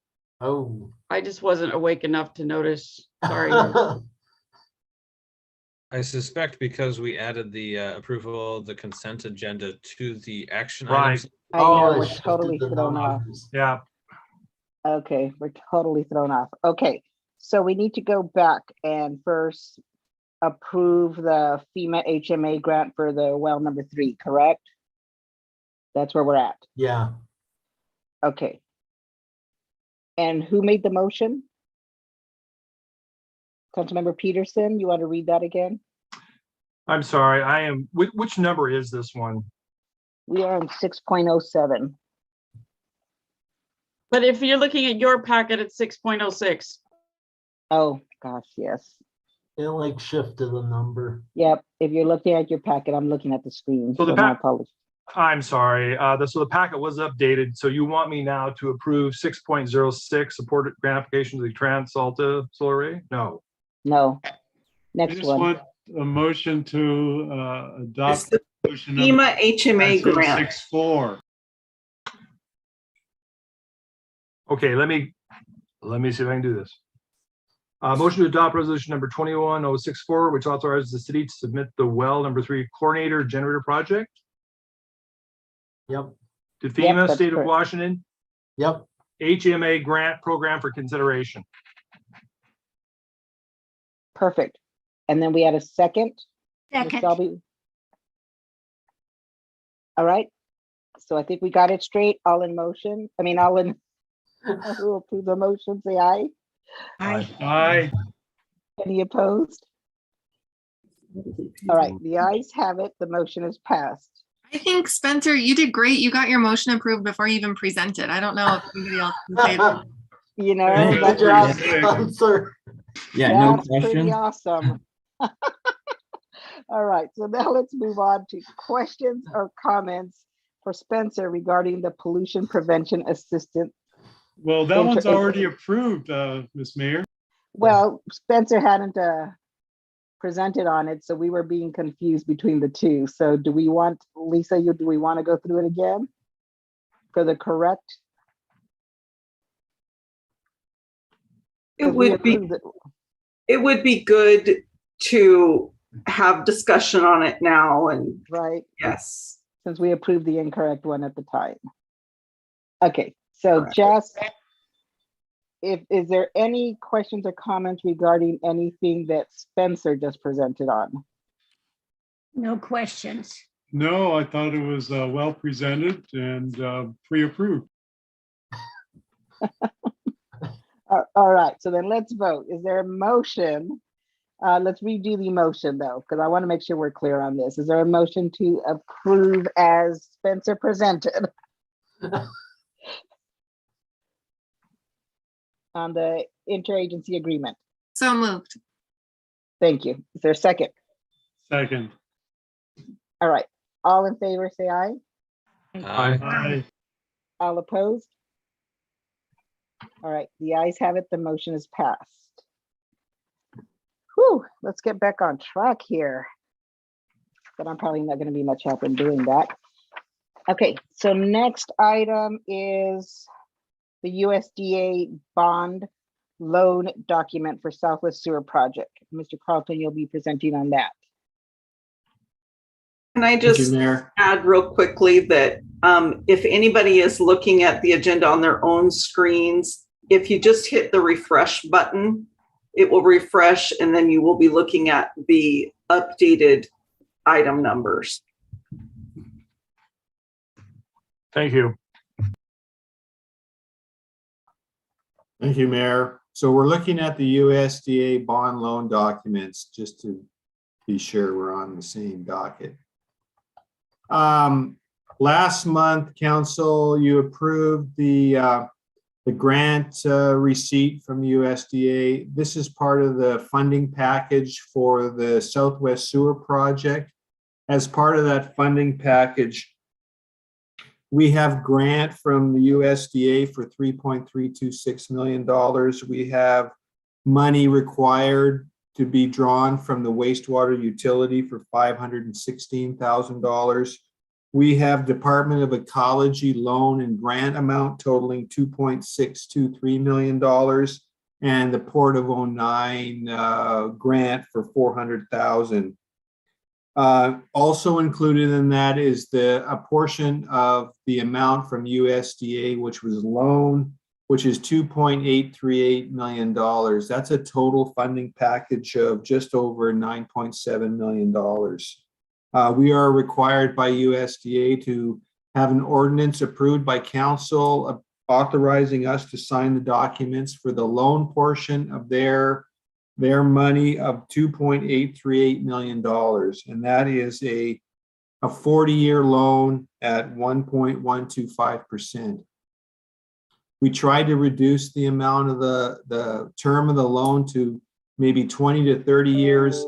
oh. I just wasn't awake enough to notice. Sorry. I suspect because we added the approval of the consent agenda to the action Right. items. I Oh, know, I we're shifted totally the thrown off. numbers. Yeah, Okay, we're totally thrown off. Okay, so we need to go back and first approve the FEMA HMA grant for the well number 3, correct? That's where we're at. Yeah. Okay. And who made the motion? Councilmember Peterson, you want to read that again? I'm sorry. I am. Which number is this one? We are on 6.07. But if you're looking at your packet, it's 6.06. Oh, gosh, yes. It like shifted a number. Yep, if you're looking at your packet, I'm looking at the screen. So the my pack- apologies. I'm sorry. So the packet was updated. So you want me now to approve 6.06 supported grant application to the Transalta solar array? No. No. I Next just one. want a motion to It's adopt the resolution number FEMA HMA grant. 064. Okay, let me see if I can do this. Motion to adopt resolution number 21064, which authorizes the city to submit the well number 3 chlorinator generator project Yep, to FEMA, that's State of correct. Washington, yep. HMA grant program for consideration. Perfect. And then we had a second. Ms. Second. Selby. All right. So I think we got it straight. All in motion. I mean, all in. Who approve the motion, say aye. Aye. Any opposed? All right, the ayes have it. The motion is passed. I think, Spencer, you did great. You got your motion approved before you even presented. I don't know if anybody else can say that. You know, Good that's, job, Sick. Spencer. Yeah, no that's pretty question. awesome. All right, so now let's move on to questions or comments for Spencer regarding the pollution prevention assistant. Well, that one's already approved, Ms. Mayor. Well, Spencer hadn't presented on it, so we were being confused between the two. So do we want, Lisa, do we want to go through it again for the correct? It would be good to have discussion on it now, and right. yes, Since we approved the incorrect one at the time. Okay, so Correct. Jess, is there any questions or comments regarding anything that Spencer just presented on? No questions. No, I thought it was well presented and pre-approved. All right, so then let's vote. Is there a motion? Let's redo the motion though, because I want to make sure we're clear on this. Is there a motion to approve as Spencer presented? On the interagency agreement? So moved. Thank you. Is there a second? Second. All right, all in favor, say aye. Aye. All opposed? All right, the ayes have it. The motion is passed. Whew, let's get back on track here. But I'm probably not going to be much help in doing that. Okay, so next item is the USDA bond loan document for Southwest Sewer Project. Mr. Carlton, you'll be presenting on that. Can I just add real quickly that if anybody is looking at the agenda on their own screens, if you just hit the refresh button, it will refresh and then you will be looking at the updated item numbers. Thank you. Thank you, Mayor. So we're looking at the USDA bond loan documents, just to be sure we're on the same docket. Last month, Council, you approved the grant receipt from the USDA. This is part of the funding package for the Southwest Sewer Project. As part of that funding package, we have grant from the USDA for $3.326 million. We have money required to be drawn from the wastewater utility for $516,000. We have Department of Ecology loan and grant amount totaling $2.623 million, and the Port of Onine grant for $400,000. Also included in that is a portion of the amount from USDA, which was loan, which is $2.838 million. That's a total funding package of just over $9.7 million. We are required by USDA to have an ordinance approved by council authorizing us to sign the documents for the loan portion of their money of $2.838 million. And that is a 40-year loan at 1.125%. We tried to reduce the amount of the term of the loan to maybe 20 to 30 years.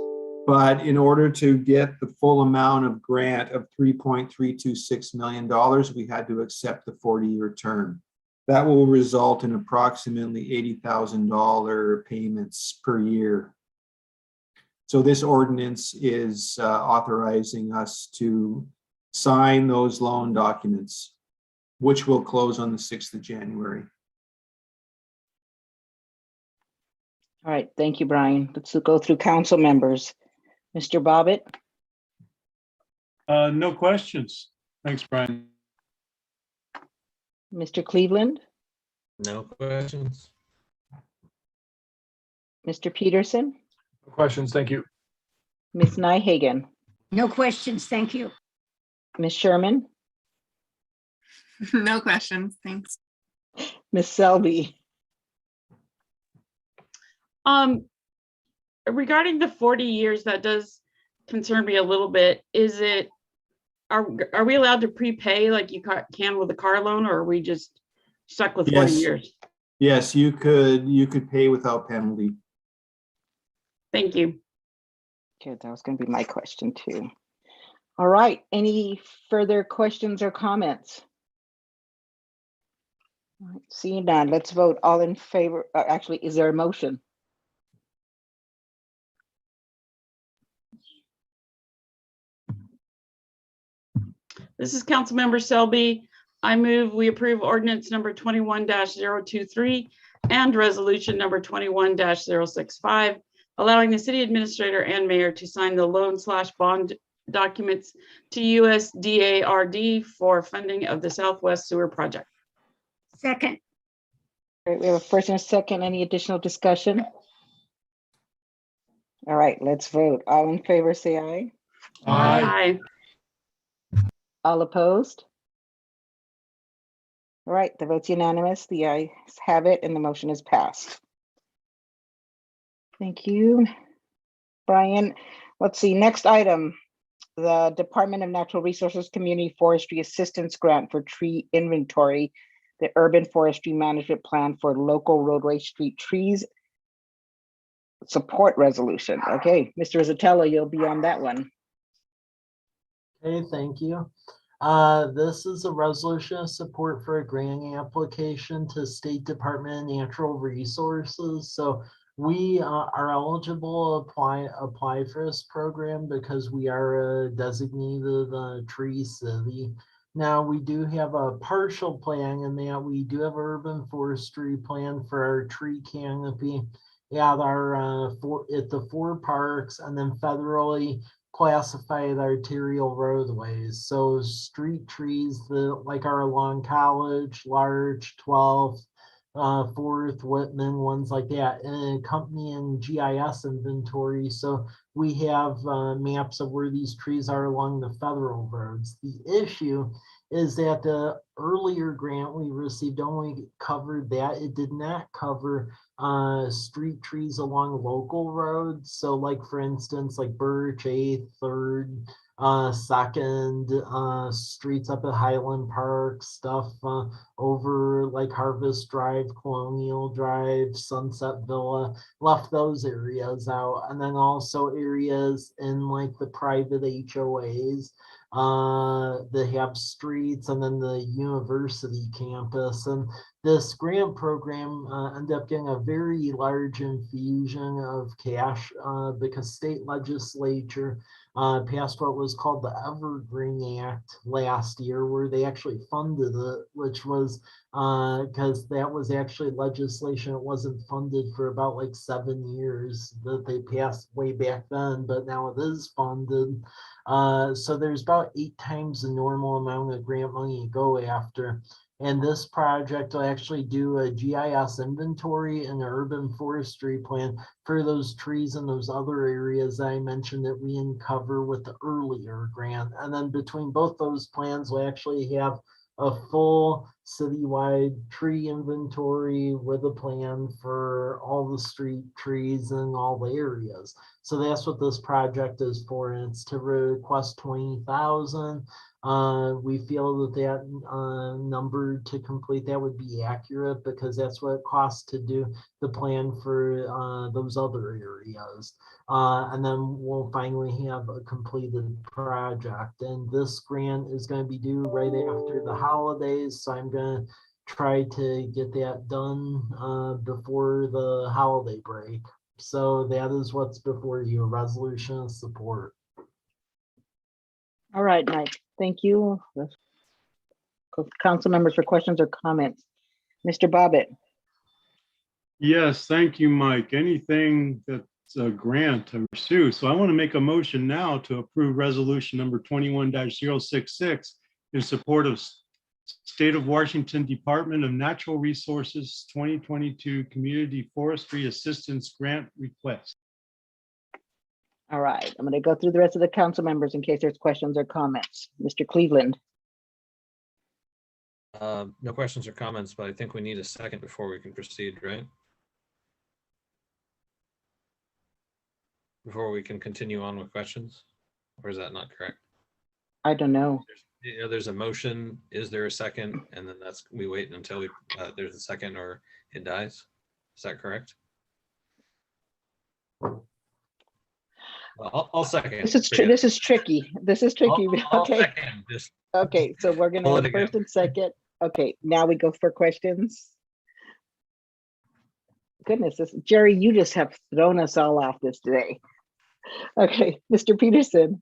But in order to get the full amount of grant of $3.326 million, we had to accept the 40-year term. That will result in approximately $80,000 payments per year. So this ordinance is authorizing us to sign those loan documents, which will close on the 6th of January. All right, thank you, Brian. Let's go through council members. Mr. Bobbitt, No questions. Thanks, Brian. Mr. Cleveland, No questions. Mr. Peterson, No questions, thank you. Ms. Nyhagen, No questions, thank you. Ms. Sherman, No questions, thanks. Ms. Selby. Regarding the 40 years, that does concern me a little bit. Is it, are we allowed to prepay like you can with a car loan, or are we just stuck with 40 Yes. years? Yes, you could pay without penalty. Thank you. Okay, that was going to be my question too. All right, any further questions or comments? All right, seeing none, let's vote. All in favor, actually, is there a motion? This is Councilmember Selby. I move we approve ordinance number 21-023 and resolution number 21-065, allowing the city administrator and mayor to sign the loan/bond documents to USDA-RD for funding of the Southwest Sewer Project. Second. All right, we have a first and a second. Any additional discussion? All right, let's vote. All in favor, say aye. Aye. All opposed? All right, the vote's unanimous. The ayes have it and the motion is passed. Thank you, Brian. Let's see, next item. The Department of Natural Resources Community Forestry Assistance Grant for Tree Inventory, the Urban Forestry Management Plan for Local Roadway Street Trees Support Resolution. Okay, Mr. Zatello, you'll be on that one. Okay, thank you. This is a resolution of support for a grant application to State Department of Natural Resources. So we are eligible to apply for this program because we are a designated tree city. Now we do have a partial plan in that we do have an urban forestry plan for our tree canopy at our at the 4 parks, and then federally classified arterial roadways. So street trees that like are along College, Larch, 12th, 4th, Whitman, ones like that, and accompanying GIS inventory. So we have maps of where these trees are along the federal roads. The issue is that the earlier grant we received only covered that. It did not cover street trees along local roads. So like for instance, like Birch, 8th, 3rd, 2nd, streets up at Highland Park, stuff over like Harvest Drive, Colonial Drive, Sunset Villa, left those areas out. And then also areas in like the private HOAs that have streets, and then the university campus. And this grant program ended up getting a very large infusion of cash because state legislature passed what was called the Evergreen Act last year, where they actually funded it, which was because that was actually legislation. It wasn't funded for about like 7 years that they passed way back then, but now it is funded. So there's about 8 times the normal amount of grant money you go after. And this project will actually do a GIS inventory and an urban forestry plan for those trees and those other areas that I mentioned that we uncover with the earlier grant. And then between both those plans, we'll actually have a full citywide tree inventory with a plan for all the street trees and all the areas. So that's what this project is for. And it's to request $20,000 We feel that number to complete that would be accurate because that's what it costs to do the plan for those other areas. And then we'll finally have a completed project. And this grant is going to be due right after the holidays. So I'm going to try to get that done before the holiday break. So that is what's before you, a resolution of support. All right, Mike, thank you. Council members for questions or comments. Mr. Bobbitt. Yes, thank you, Mike. Anything that's a grant to pursue. So I want to make a motion now to approve resolution number 21-066 in support of State of Washington Department of Natural Resources 2022 Community Forestry Assistance Grant Request. All right, I'm going to go through the rest of the council members in case there's questions or comments. Mr. Cleveland. No questions or comments, but I think we need a second before we can proceed, right? Before we can continue on with questions, or is that not correct? I don't know. There's a motion. Is there a second? And then we wait until there's a second or it dies. Is that correct? Well, I'll second. This is tricky. This is tricky. I'll Okay. second. Okay, so we're gonna have first and second. Okay, now we go for questions. Goodness, Jerry, you just have thrown us all off this today. Okay, Mr. Peterson.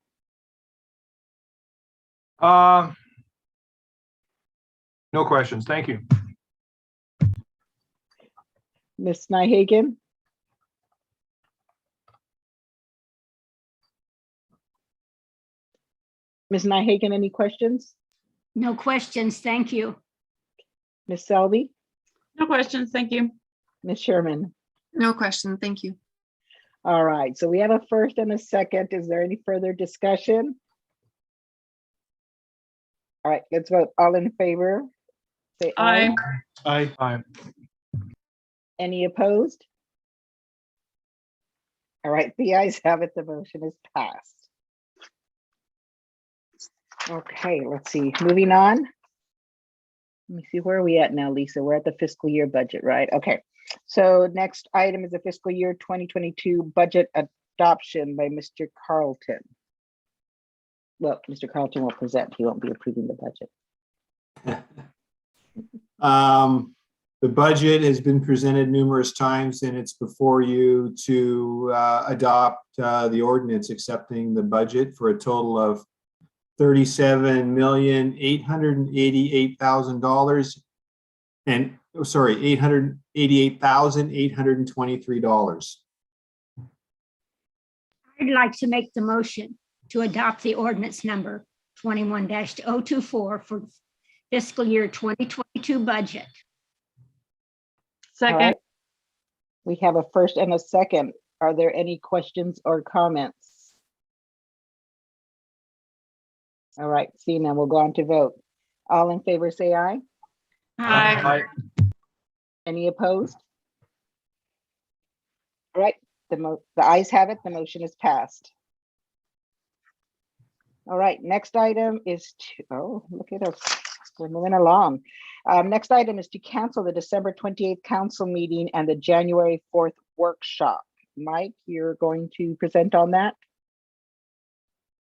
No questions. Thank you. Ms. Nyhagen. Ms. Nyhagen, any questions? No questions, thank you. Ms. Selby? No questions, thank you. Ms. Sherman? No question, thank you. All right, so we have a first and a second. Is there any further discussion? All right, let's vote. All in favor? Say aye. Aye. Aye. Any opposed? All right, the ayes have it. The motion is passed. Okay, let's see. Moving on. Let me see, where are we at now, Lisa? We're at the fiscal year budget, right? Okay. So next item is the fiscal year 2022 budget adoption by Mr. Carlton. Well, Mr. Carlton will present. He won't be approving the budget. The budget has been presented numerous times and it's before you to adopt the ordinance accepting the budget for a total of $37,888,000 and $888,823. I'd like to make the motion to adopt the ordinance number 21-024 for fiscal year 2022 budget. Second. All right. We have a first and a second. Are there any questions or comments? All right, seeing none, we'll go on to vote. All in favor, say aye. Aye. Any opposed? All right, the ayes have it. The motion is passed. All right, next item is oh, look at us. We're moving along. Next item is to cancel the December 28th council meeting and the January 4th workshop. Mike, you're going to present on that?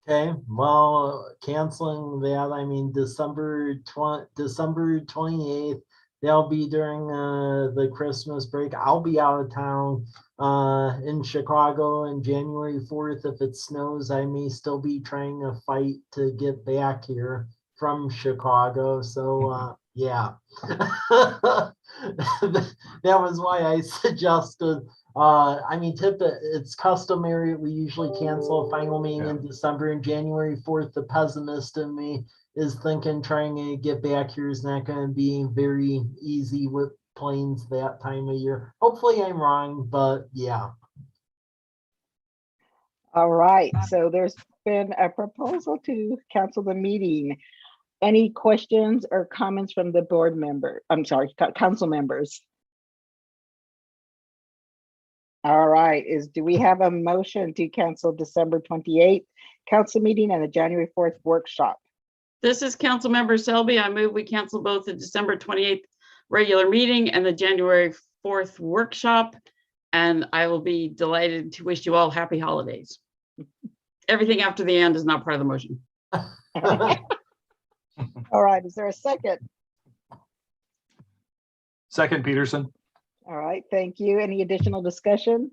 Okay, well, canceling that, I mean, December 28th, that'll be during the Christmas break. I'll be out of town in Chicago, and January 4th, if it snows, I may still be trying to fight to get back here from Chicago. So yeah, that was why I suggested. I mean, it's customary. We usually cancel a final meeting in December and January 4th. The pessimist in me is thinking trying to get back here is not going to be very easy with planes that time of year. Hopefully I'm wrong, but yeah. All right, so there's been a proposal to cancel the meeting. Any questions or comments from the board member? I'm sorry, council members. All right, do we have a motion to cancel December 28th council meeting and the January 4th workshop? This is Councilmember Selby. I move we cancel both the December 28th regular meeting and the January 4th workshop. And I will be delighted to wish you all happy holidays. Everything after the and is not part of the motion. All right, is there a second? Second, Peterson. All right, thank you. Any additional discussion?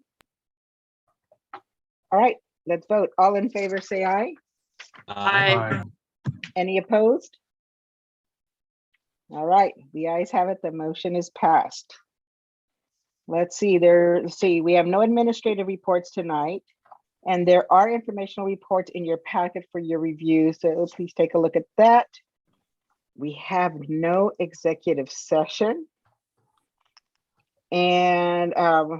All right, let's vote. All in favor, say aye. Aye. Any opposed? All right, the ayes have it. The motion is passed. Let's see, we have no administrative reports tonight, and there are informational reports in your packet for your review, so please take a look at that. We have no executive session. And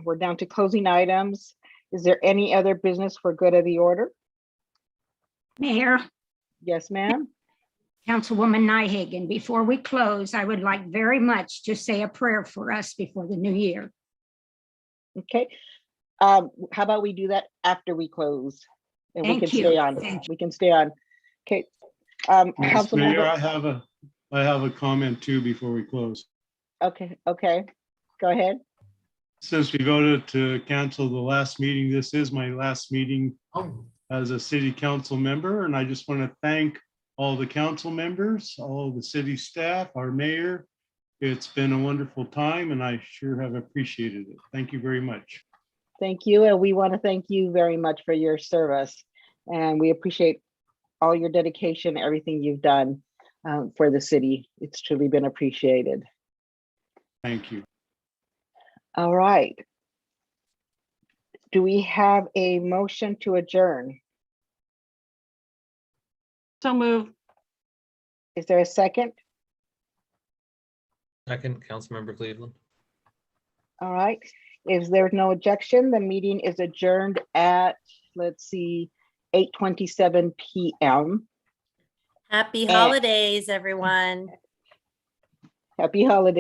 we're down to closing items. Is there any other business for good of the order? Mayor, Yes, ma'am. Councilwoman Nyhagen, before we close, I would like very much to say a prayer for us before the new year. Okay. How about we do that after we close? And we Thank can you. stay on. Thank We can stay on. Okay. Mayor, Councilmember. I have a comment too before we close. Okay, go ahead. Since we voted to cancel the last meeting, this is my last meeting as a city council member, and I just want to thank all the council members, all the city staff, our mayor. It's been a wonderful time, and I sure have appreciated it. Thank you very much. Thank you, and we want to thank you very much for your service. And we appreciate all your dedication, everything you've done for the city. It's truly been appreciated. Thank you. All right. Do we have a motion to adjourn? So move. Is there a second? Second, Councilmember Cleveland. All right. If there's no objection, the meeting is adjourned at, let's see, 8:27 p.m. Happy holidays, everyone. Happy holidays.